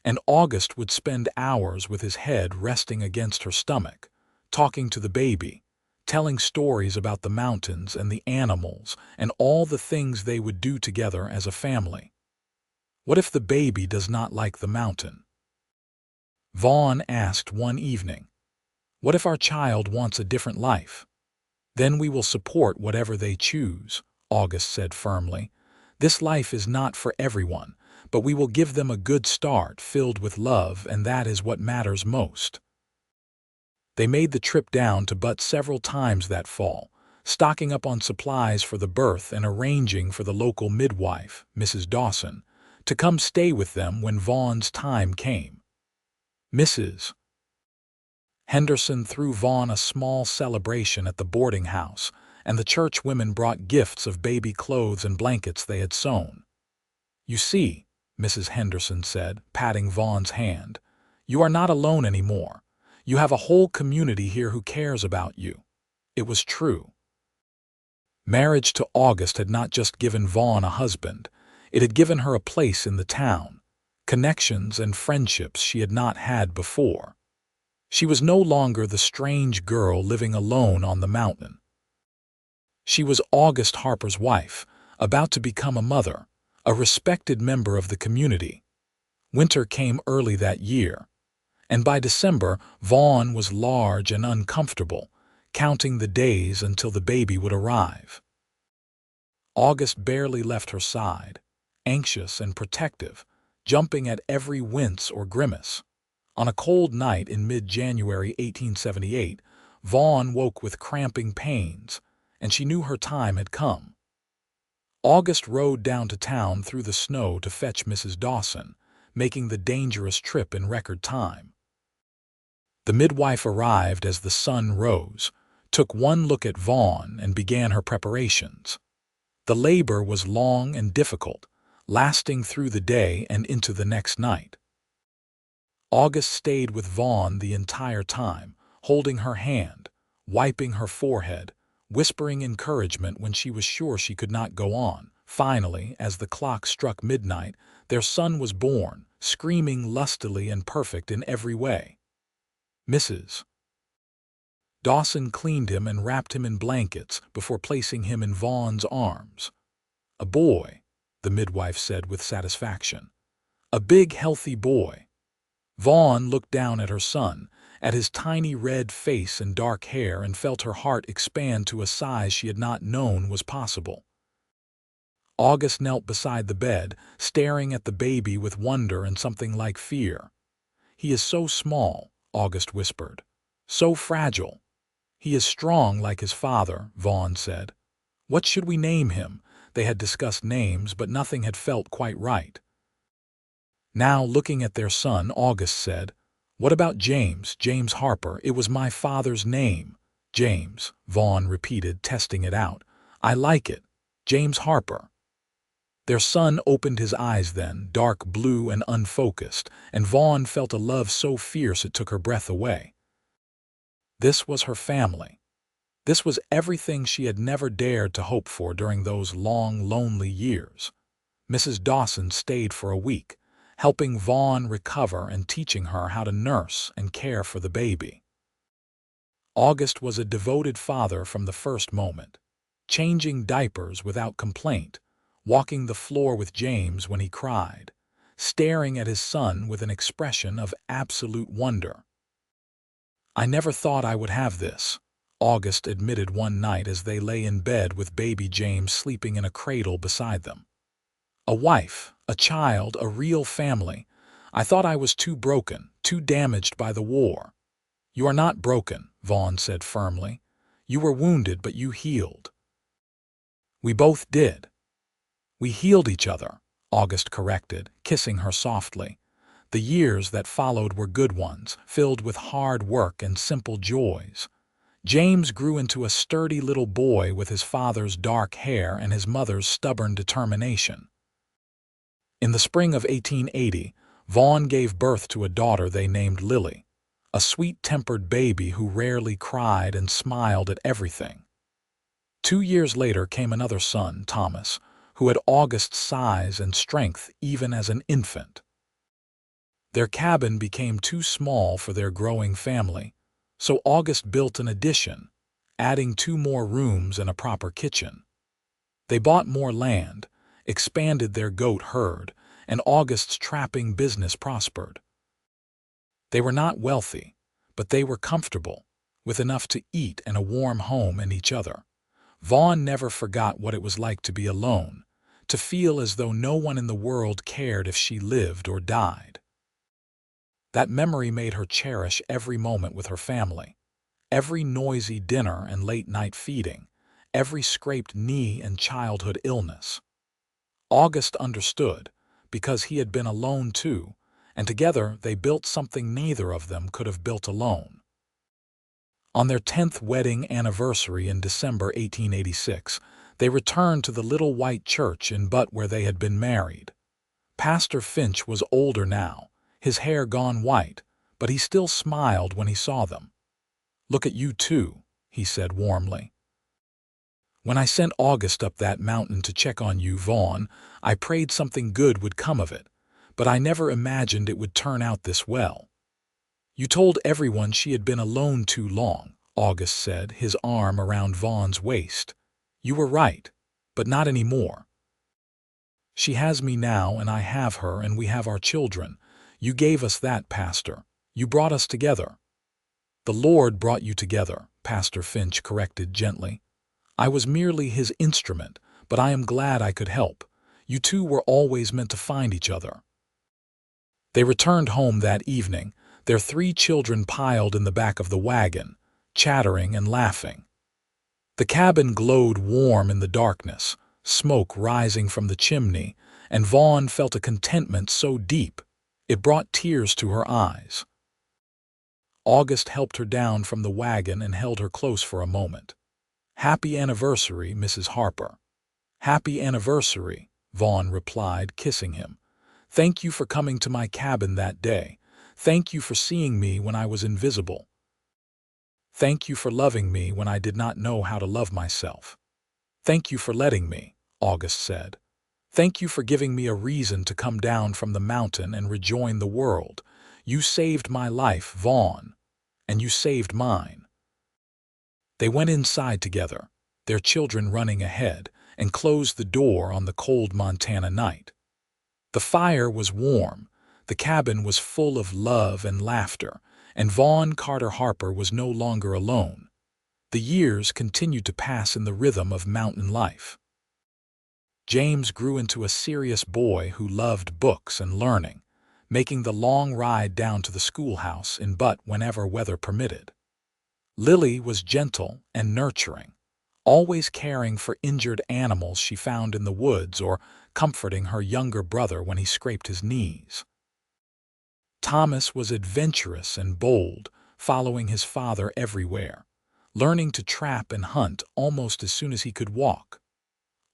and August would spend hours with his head resting against her stomach, talking to the baby, telling stories about the mountains and the animals and all the things they would do together as a family. "What if the baby does not like the mountain?" Vaughn asked one evening. "What if our child wants a different life?" "Then we will support whatever they choose," August said firmly. "This life is not for everyone, but we will give them a good start filled with love, and that is what matters most." They made the trip down to Butte several times that fall, stocking up on supplies for the birth and arranging for the local midwife, Mrs. Dawson, to come stay with them when Vaughn's time came. Mrs. Henderson threw Vaughn a small celebration at the boarding house, and the church women brought gifts of baby clothes and blankets they had sewn. "You see," Mrs. Henderson said, patting Vaughn's hand, "you are not alone anymore. You have a whole community here who cares about you." It was true. Marriage to August had not just given Vaughn a husband, it had given her a place in the town, connections and friendships she had not had before. She was no longer the strange girl living alone on the mountain. She was August Harper's wife, about to become a mother, a respected member of the community. Winter came early that year, and by December, Vaughn was large and uncomfortable, counting the days until the baby would arrive. August barely left her side, anxious and protective, jumping at every wince or grimace. On a cold night in mid-January 1878, Vaughn woke with cramping pains, and she knew her time had come. August rode down to town through the snow to fetch Mrs. Dawson, making the dangerous trip in record time. The midwife arrived as the sun rose, took one look at Vaughn, and began her preparations. The labor was long and difficult, lasting through the day and into the next night. August stayed with Vaughn the entire time, holding her hand, wiping her forehead, whispering encouragement when she was sure she could not go on. Finally, as the clock struck midnight, their son was born, screaming lustily and perfect in every way. Mrs. Dawson cleaned him and wrapped him in blankets before placing him in Vaughn's arms. "A boy," the midwife said with satisfaction. "A big, healthy boy." Vaughn looked down at her son, at his tiny red face and dark hair, and felt her heart expand to a size she had not known was possible. August knelt beside the bed, staring at the baby with wonder and something like fear. "He is so small," August whispered. "So fragile." "He is strong like his father," Vaughn said. "What should we name him?" They had discussed names, but nothing had felt quite right. Now, looking at their son, August said, "What about James, James Harper? It was my father's name." "James," Vaughn repeated, testing it out. "I like it. James Harper." Their son opened his eyes then, dark blue and unfocused, and Vaughn felt a love so fierce it took her breath away. This was her family. This was everything she had never dared to hope for during those long, lonely years. Mrs. Dawson stayed for a week, helping Vaughn recover and teaching her how to nurse and care for the baby. August was a devoted father from the first moment, changing diapers without complaint, walking the floor with James when he cried, staring at his son with an expression of absolute wonder. "I never thought I would have this," August admitted one night as they lay in bed with baby James sleeping in a cradle beside them. "A wife, a child, a real family. I thought I was too broken, too damaged by the war." "You are not broken," Vaughn said firmly. "You were wounded, but you healed." "We both did." "We healed each other," August corrected, kissing her softly. "The years that followed were good ones, filled with hard work and simple joys." James grew into a sturdy little boy with his father's dark hair and his mother's stubborn determination. In the spring of 1880, Vaughn gave birth to a daughter they named Lily, a sweet-tempered baby who rarely cried and smiled at everything. 2 years later came another son, Thomas, who had August's size and strength even as an infant. Their cabin became too small for their growing family, so August built an addition, adding 2 more rooms and a proper kitchen. They bought more land, expanded their goat herd, and August's trapping business prospered. They were not wealthy, but they were comfortable, with enough to eat and a warm home and each other. Vaughn never forgot what it was like to be alone, to feel as though no one in the world cared if she lived or died. That memory made her cherish every moment with her family, every noisy dinner and late-night feeding, every scraped knee and childhood illness. August understood, because he had been alone too, and together they built something neither of them could have built alone. On their 10th wedding anniversary in December 1886, they returned to the little white church in Butt where they had been married. Pastor Finch was older now, his hair gone white, but he still smiled when he saw them. "Look at you two," he said warmly. "When I sent August up that mountain to check on you, Vaughn, I prayed something good would come of it, but I never imagined it would turn out this well." "You told everyone she had been alone too long," August said, his arm around Vaughn's waist. "You were right, but not anymore. She has me now, and I have her, and we have our children. You gave us that, Pastor. You brought us together." "The Lord brought you together," Pastor Finch corrected gently. "I was merely his instrument, but I am glad I could help. You two were always meant to find each other." They returned home that evening, their 3 children piled in the back of the wagon, chattering and laughing. The cabin glowed warm in the darkness, smoke rising from the chimney, and Vaughn felt a contentment so deep it brought tears to her eyes. August helped her down from the wagon and held her close for a moment. "Happy anniversary, Mrs. Harper." "Happy anniversary," Vaughn replied, kissing him. "Thank you for coming to my cabin that day. Thank you for seeing me when I was invisible. Thank you for loving me when I did not know how to love myself." "Thank you for letting me," August said. "Thank you for giving me a reason to come down from the mountain and rejoin the world. You saved my life, Vaughn, and you saved mine." They went inside together, their children running ahead, and closed the door on the cold Montana night. The fire was warm, the cabin was full of love and laughter, and Vaughn Carter Harper was no longer alone. The years continued to pass in the rhythm of mountain life. James grew into a serious boy who loved books and learning, making the long ride down to the schoolhouse in Butt whenever weather permitted. Lily was gentle and nurturing, always caring for injured animals she found in the woods or comforting her younger brother when he scraped his knees. Thomas was adventurous and bold, following his father everywhere, learning to trap and hunt almost as soon as he could walk.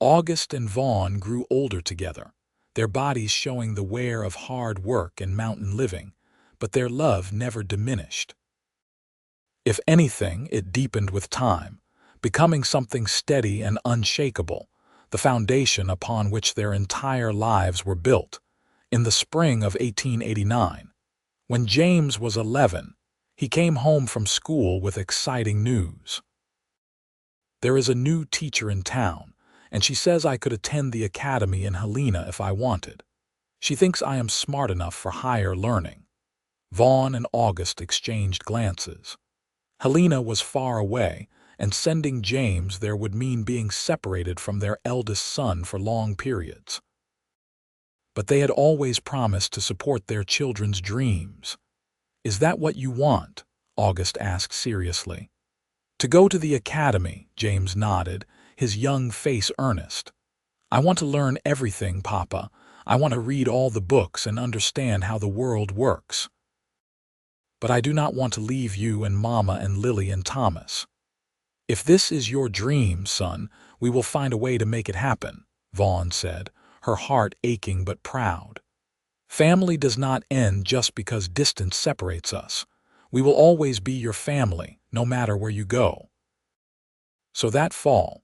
August and Vaughn grew older together, their bodies showing the wear of hard work and mountain living, but their love never diminished. If anything, it deepened with time, becoming something steady and unshakable, the foundation upon which their entire lives were built. In the spring of 1889, when James was 11, he came home from school with exciting news. There is a new teacher in town, and she says I could attend the academy in Helena if I wanted. She thinks I am smart enough for higher learning. Vaughn and August exchanged glances. Helena was far away, and sending James there would mean being separated from their eldest son for long periods. But they had always promised to support their children's dreams. "Is that what you want?" August asked seriously. "To go to the academy," James nodded, his young face earnest. "I want to learn everything, Papa. I want to read all the books and understand how the world works. But I do not want to leave you and Mama and Lily and Thomas." "If this is your dream, son, we will find a way to make it happen," Vaughn said, her heart aching but proud. "Family does not end just because distance separates us. We will always be your family, no matter where you go." So that fall,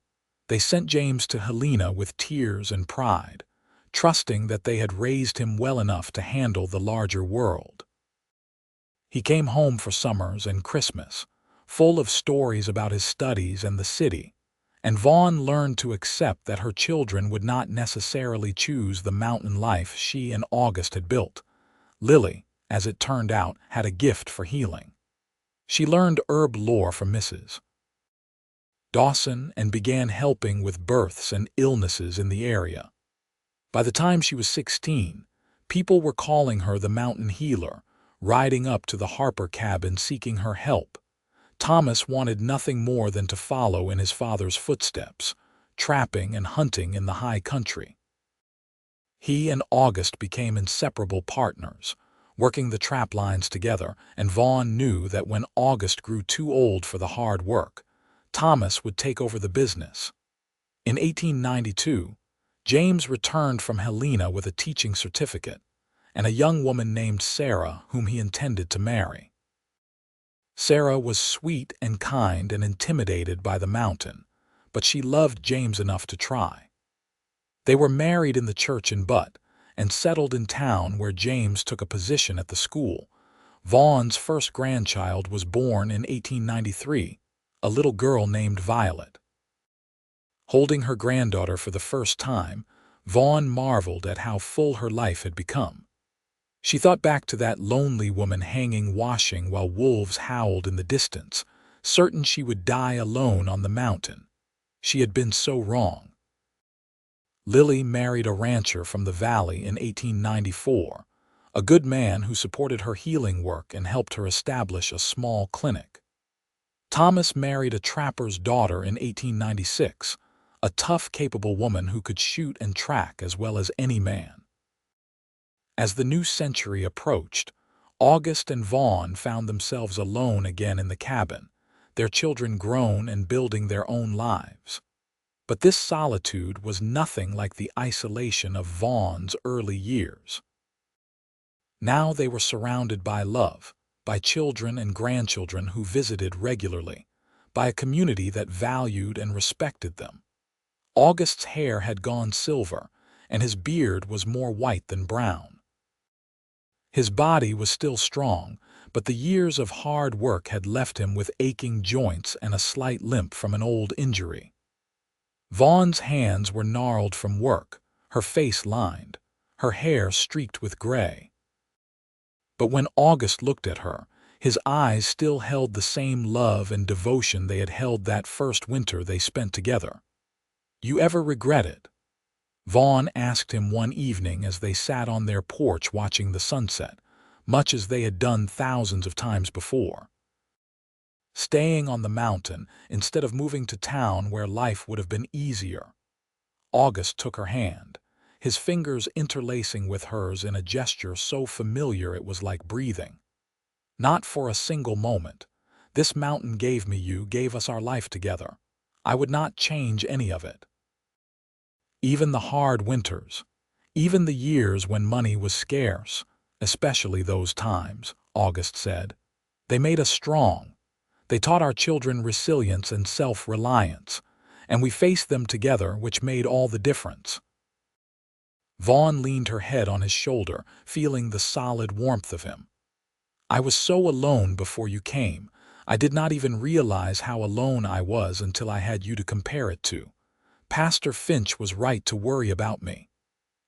they sent James to Helena with tears and pride, trusting that they had raised him well enough to handle the larger world. He came home for summers and Christmas, full of stories about his studies and the city, and Vaughn learned to accept that her children would not necessarily choose the mountain life she and August had built. Lily, as it turned out, had a gift for healing. She learned herb lore from Mrs. Dawson and began helping with births and illnesses in the area. By the time she was 16, people were calling her the mountain healer, riding up to the Harper cabin seeking her help. Thomas wanted nothing more than to follow in his father's footsteps, trapping and hunting in the high country. He and August became inseparable partners, working the trap lines together, and Vaughn knew that when August grew too old for the hard work, Thomas would take over the business. In 1892, James returned from Helena with a teaching certificate and a young woman named Sarah whom he intended to marry. Sarah was sweet and kind and intimidated by the mountain, but she loved James enough to try. They were married in the church in Butte and settled in town where James took a position at the school. Vaughn's first grandchild was born in 1893, a little girl named Violet. Holding her granddaughter for the first time, Vaughn marveled at how full her life had become. She thought back to that lonely woman hanging washing while wolves howled in the distance, certain she would die alone on the mountain. She had been so wrong. Lily married a rancher from the valley in 1894, a good man who supported her healing work and helped her establish a small clinic. Thomas married a trapper's daughter in 1896, a tough, capable woman who could shoot and track as well as any man. As the new century approached, August and Vaughn found themselves alone again in the cabin, their children grown and building their own lives. But this solitude was nothing like the isolation of Vaughn's early years. Now they were surrounded by love, by children and grandchildren who visited regularly, by a community that valued and respected them. August's hair had gone silver, and his beard was more white than brown. His body was still strong, but the years of hard work had left him with aching joints and a slight limp from an old injury. Vaughn's hands were gnarled from work, her face lined, her hair streaked with gray. But when August looked at her, his eyes still held the same love and devotion they had held that first winter they spent together. "You ever regret it?" Vaughn asked him one evening as they sat on their porch watching the sunset, much as they had done thousands of times before. Staying on the mountain instead of moving to town where life would have been easier. August took her hand, his fingers interlacing with hers in a gesture so familiar it was like breathing. "Not for a single moment. This mountain gave me you, gave us our life together. I would not change any of it. Even the hard winters, even the years when money was scarce, especially those times," August said. "They made us strong. They taught our children resilience and self-reliance, and we faced them together, which made all the difference." Vaughn leaned her head on his shoulder, feeling the solid warmth of him. "I was so alone before you came. I did not even realize how alone I was until I had you to compare it to. Pastor Finch was right to worry about me."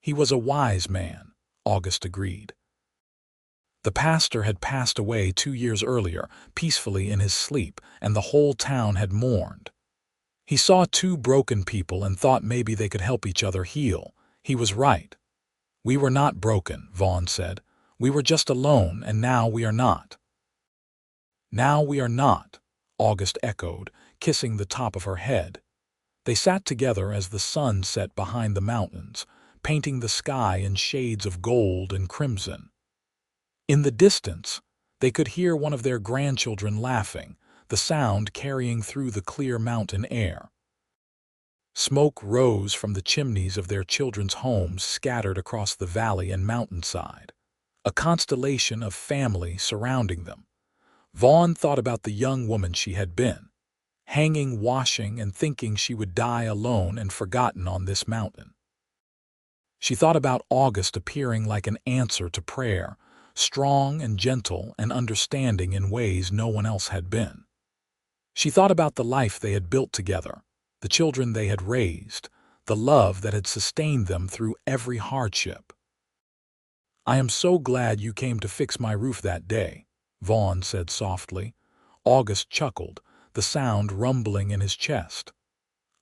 "He was a wise man," August agreed. The pastor had passed away 2 years earlier, peacefully in his sleep, and the whole town had mourned. He saw two broken people and thought maybe they could help each other heal. He was right. "We were not broken," Vaughn said. "We were just alone, and now we are not." "Now we are not," August echoed, kissing the top of her head. They sat together as the sun set behind the mountains, painting the sky in shades of gold and crimson. In the distance, they could hear one of their grandchildren laughing, the sound carrying through the clear mountain air. Smoke rose from the chimneys of their children's homes scattered across the valley and mountainside, a constellation of family surrounding them. Vaughn thought about the young woman she had been, hanging, washing, and thinking she would die alone and forgotten on this mountain. She thought about August appearing like an answer to prayer, strong and gentle and understanding in ways no one else had been. She thought about the life they had built together, the children they had raised, the love that had sustained them through every hardship. "I am so glad you came to fix my roof that day," Vaughn said softly. August chuckled, the sound rumbling in his chest.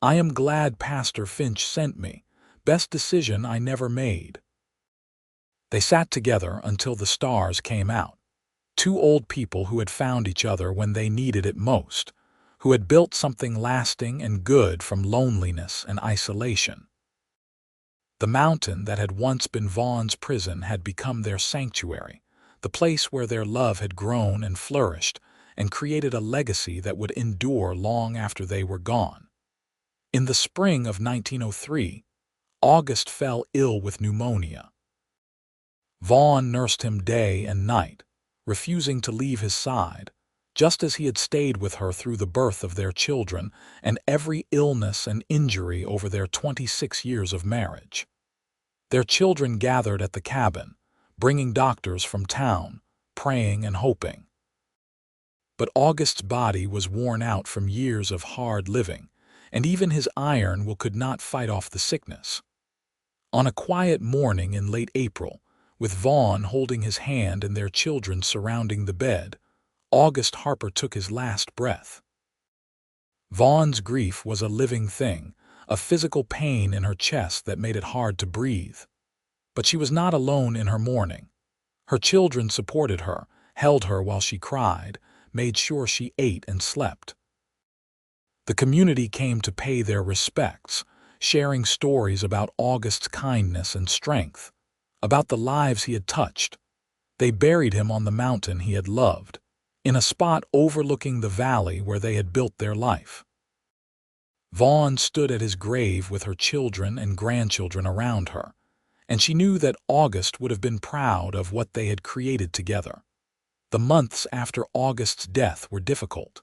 "I am glad Pastor Finch sent me. Best decision I never made." They sat together until the stars came out. Two old people who had found each other when they needed it most, who had built something lasting and good from loneliness and isolation. The mountain that had once been Vaughn's prison had become their sanctuary, the place where their love had grown and flourished and created a legacy that would endure long after they were gone. In the spring of 1903, August fell ill with pneumonia. Vaughn nursed him day and night, refusing to leave his side, just as he had stayed with her through the birth of their children and every illness and injury over their 26 years of marriage. Their children gathered at the cabin, bringing doctors from town, praying and hoping. But August's body was worn out from years of hard living, and even his iron will could not fight off the sickness. On a quiet morning in late April, with Vaughn holding his hand and their children surrounding the bed, August Harper took his last breath. Vaughn's grief was a living thing, a physical pain in her chest that made it hard to breathe. But she was not alone in her mourning. Her children supported her, held her while she cried, made sure she ate and slept. The community came to pay their respects, sharing stories about August's kindness and strength, about the lives he had touched. They buried him on the mountain he had loved, in a spot overlooking the valley where they had built their life. Vaughn stood at his grave with her children and grandchildren around her, and she knew that August would have been proud of what they had created together. The months after August's death were difficult.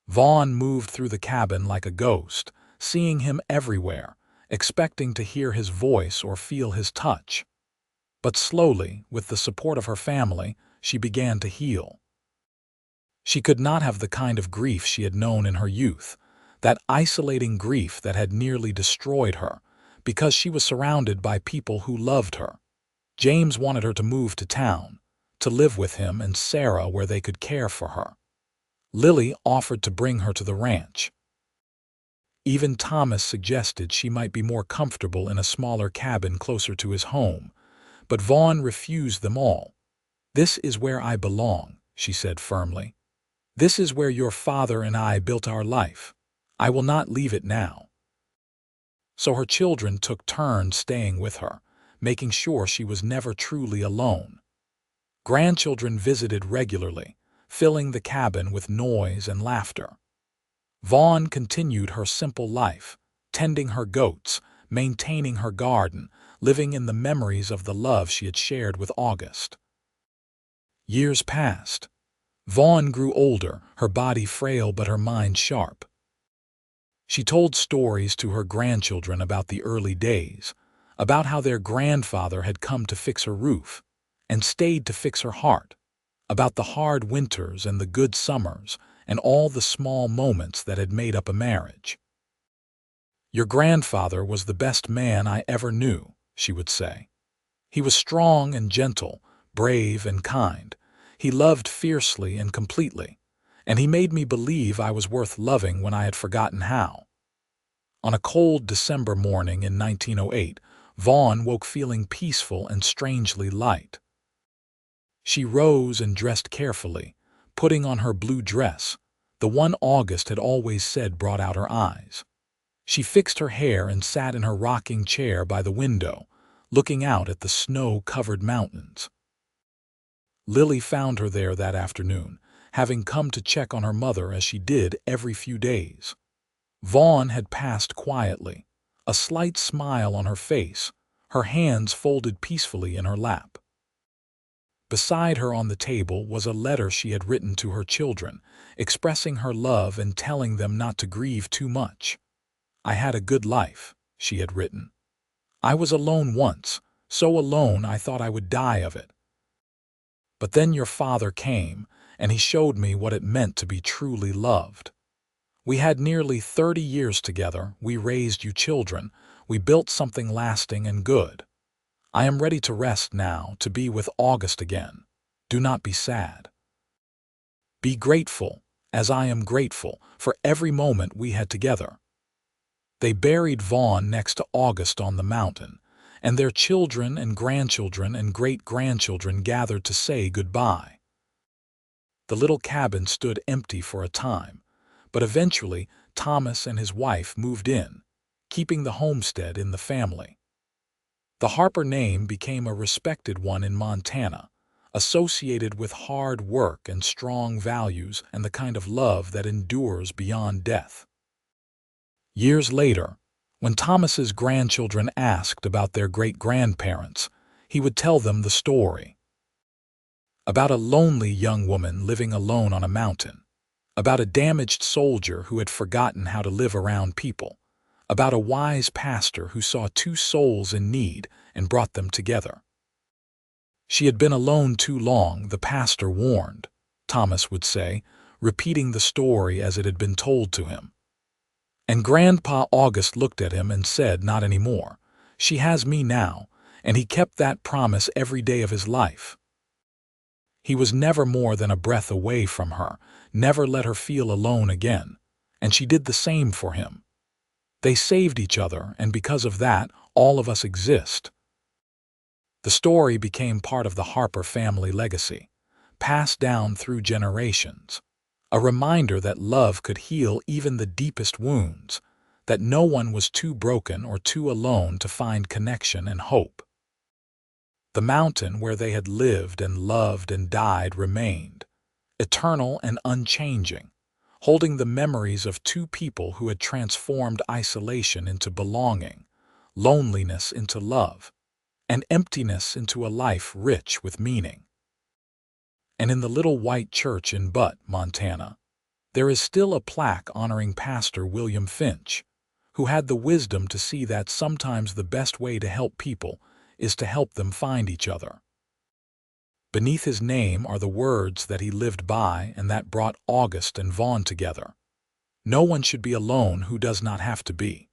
Vaughn moved through the cabin like a ghost, seeing him everywhere, expecting to hear his voice or feel his touch. But slowly, with the support of her family, she began to heal. She could not have the kind of grief she had known in her youth, that isolating grief that had nearly destroyed her, because she was surrounded by people who loved her. James wanted her to move to town, to live with him and Sarah where they could care for her. Lily offered to bring her to the ranch. Even Thomas suggested she might be more comfortable in a smaller cabin closer to his home, but Vaughn refused them all. "This is where I belong," she said firmly. "This is where your father and I built our life. I will not leave it now." So her children took turns staying with her, making sure she was never truly alone. Grandchildren visited regularly, filling the cabin with noise and laughter. Vaughn continued her simple life, tending her goats, maintaining her garden, living in the memories of the love she had shared with August. Years passed. Vaughn grew older, her body frail but her mind sharp. She told stories to her grandchildren about the early days, about how their grandfather had come to fix her roof and stayed to fix her heart, about the hard winters and the good summers and all the small moments that had made up a marriage. "Your grandfather was the best man I ever knew," she would say. "He was strong and gentle, brave and kind. He loved fiercely and completely, and he made me believe I was worth loving when I had forgotten how." On a cold December morning in 1908, Vaughn woke feeling peaceful and strangely light. She rose and dressed carefully, putting on her blue dress, the one August had always said brought out her eyes. She fixed her hair and sat in her rocking chair by the window, looking out at the snow-covered mountains. Lily found her there that afternoon, having come to check on her mother as she did every few days. Vaughn had passed quietly, a slight smile on her face, her hands folded peacefully in her lap. Beside her on the table was a letter she had written to her children, expressing her love and telling them not to grieve too much. "I had a good life," she had written. "I was alone once, so alone I thought I would die of it. But then your father came, and he showed me what it meant to be truly loved. We had nearly 30 years together, we raised you children, we built something lasting and good. I am ready to rest now, to be with August again. Do not be sad. Be grateful, as I am grateful, for every moment we had together." They buried Vaughn next to August on the mountain, and their children and grandchildren and great-grandchildren gathered to say goodbye. The little cabin stood empty for a time, but eventually Thomas and his wife moved in, keeping the homestead in the family. The Harper name became a respected one in Montana, associated with hard work and strong values and the kind of love that endures beyond death. Years later, when Thomas's grandchildren asked about their great-grandparents, he would tell them the story. About a lonely young woman living alone on a mountain, about a damaged soldier who had forgotten how to live around people, about a wise pastor who saw two souls in need and brought them together. "She had been alone too long," the pastor warned, Thomas would say, repeating the story as it had been told to him. And Grandpa August looked at him and said, "Not anymore. She has me now," and he kept that promise every day of his life. He was never more than a breath away from her, never let her feel alone again, and she did the same for him. They saved each other, and because of that, all of us exist. The story became part of the Harper family legacy, passed down through generations, a reminder that love could heal even the deepest wounds, that no one was too broken or too alone to find connection and hope. The mountain where they had lived and loved and died remained, eternal and unchanging, holding the memories of two people who had transformed isolation into belonging, loneliness into love, and emptiness into a life rich with meaning. And in the little white church in Butte, Montana, there is still a plaque honoring Pastor William Finch, who had the wisdom to see that sometimes the best way to help people is to help them find each other. Beneath his name are the words that he lived by and that brought August and Vaughn together. No one should be alone who does not have to be.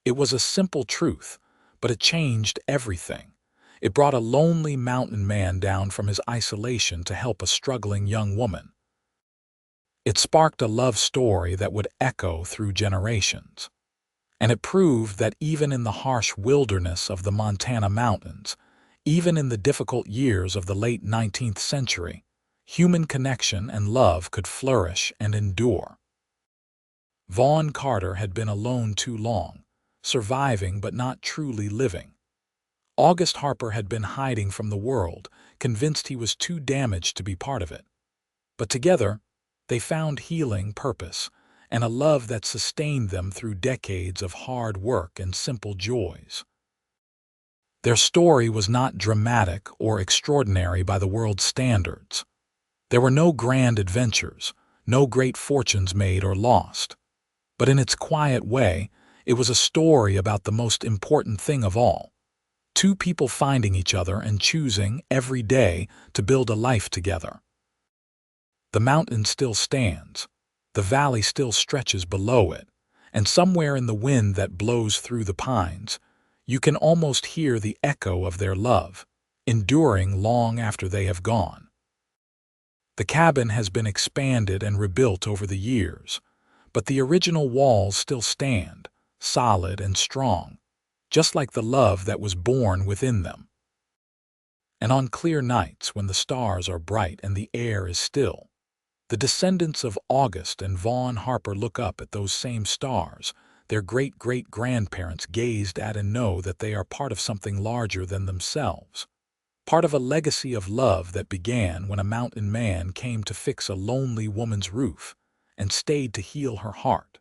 It was a simple truth, but it changed everything. It brought a lonely mountain man down from his isolation to help a struggling young woman. It sparked a love story that would echo through generations. And it proved that even in the harsh wilderness of the Montana mountains, even in the difficult years of the late 19th century, human connection and love could flourish and endure. Vaughn Carter had been alone too long, surviving but not truly living. August Harper had been hiding from the world, convinced he was too damaged to be part of it. But together, they found healing, purpose, and a love that sustained them through decades of hard work and simple joys. Their story was not dramatic or extraordinary by the world's standards. There were no grand adventures, no great fortunes made or lost. But in its quiet way, it was a story about the most important thing of all, Two people finding each other and choosing, every day, to build a life together. The mountain still stands, the valley still stretches below it, and somewhere in the wind that blows through the pines, you can almost hear the echo of their love, enduring long after they have gone. The cabin has been expanded and rebuilt over the years, but the original walls still stand, solid and strong, just like the love that was born within them. And on clear nights when the stars are bright and the air is still, the descendants of August and Vaughn Harper look up at those same stars their great-great-grandparents gazed at and know that they are part of something larger than themselves, part of a legacy of love that began when a mountain man came to fix a lonely woman's roof and stayed to heal her heart.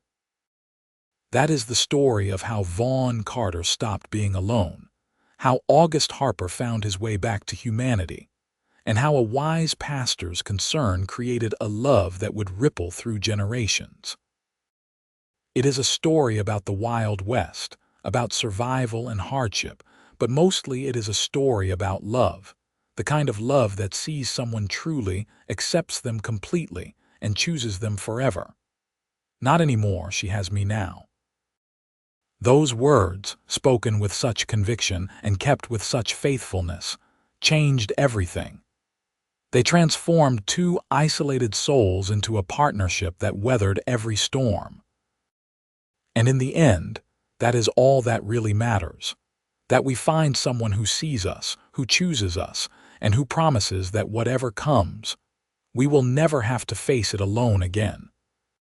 That is the story of how Vaughn Carter stopped being alone, how August Harper found his way back to humanity, and how a wise pastor's concern created a love that would ripple through generations. It is a story about the Wild West, about survival and hardship, but mostly it is a story about love, the kind of love that sees someone truly, accepts them completely, and chooses them forever. Not anymore, she has me now. Those words, spoken with such conviction and kept with such faithfulness, changed everything. They transformed two isolated souls into a partnership that weathered every storm. And in the end, that is all that really matters. That we find someone who sees us, who chooses us, and who promises that whatever comes, we will never have to face it alone again.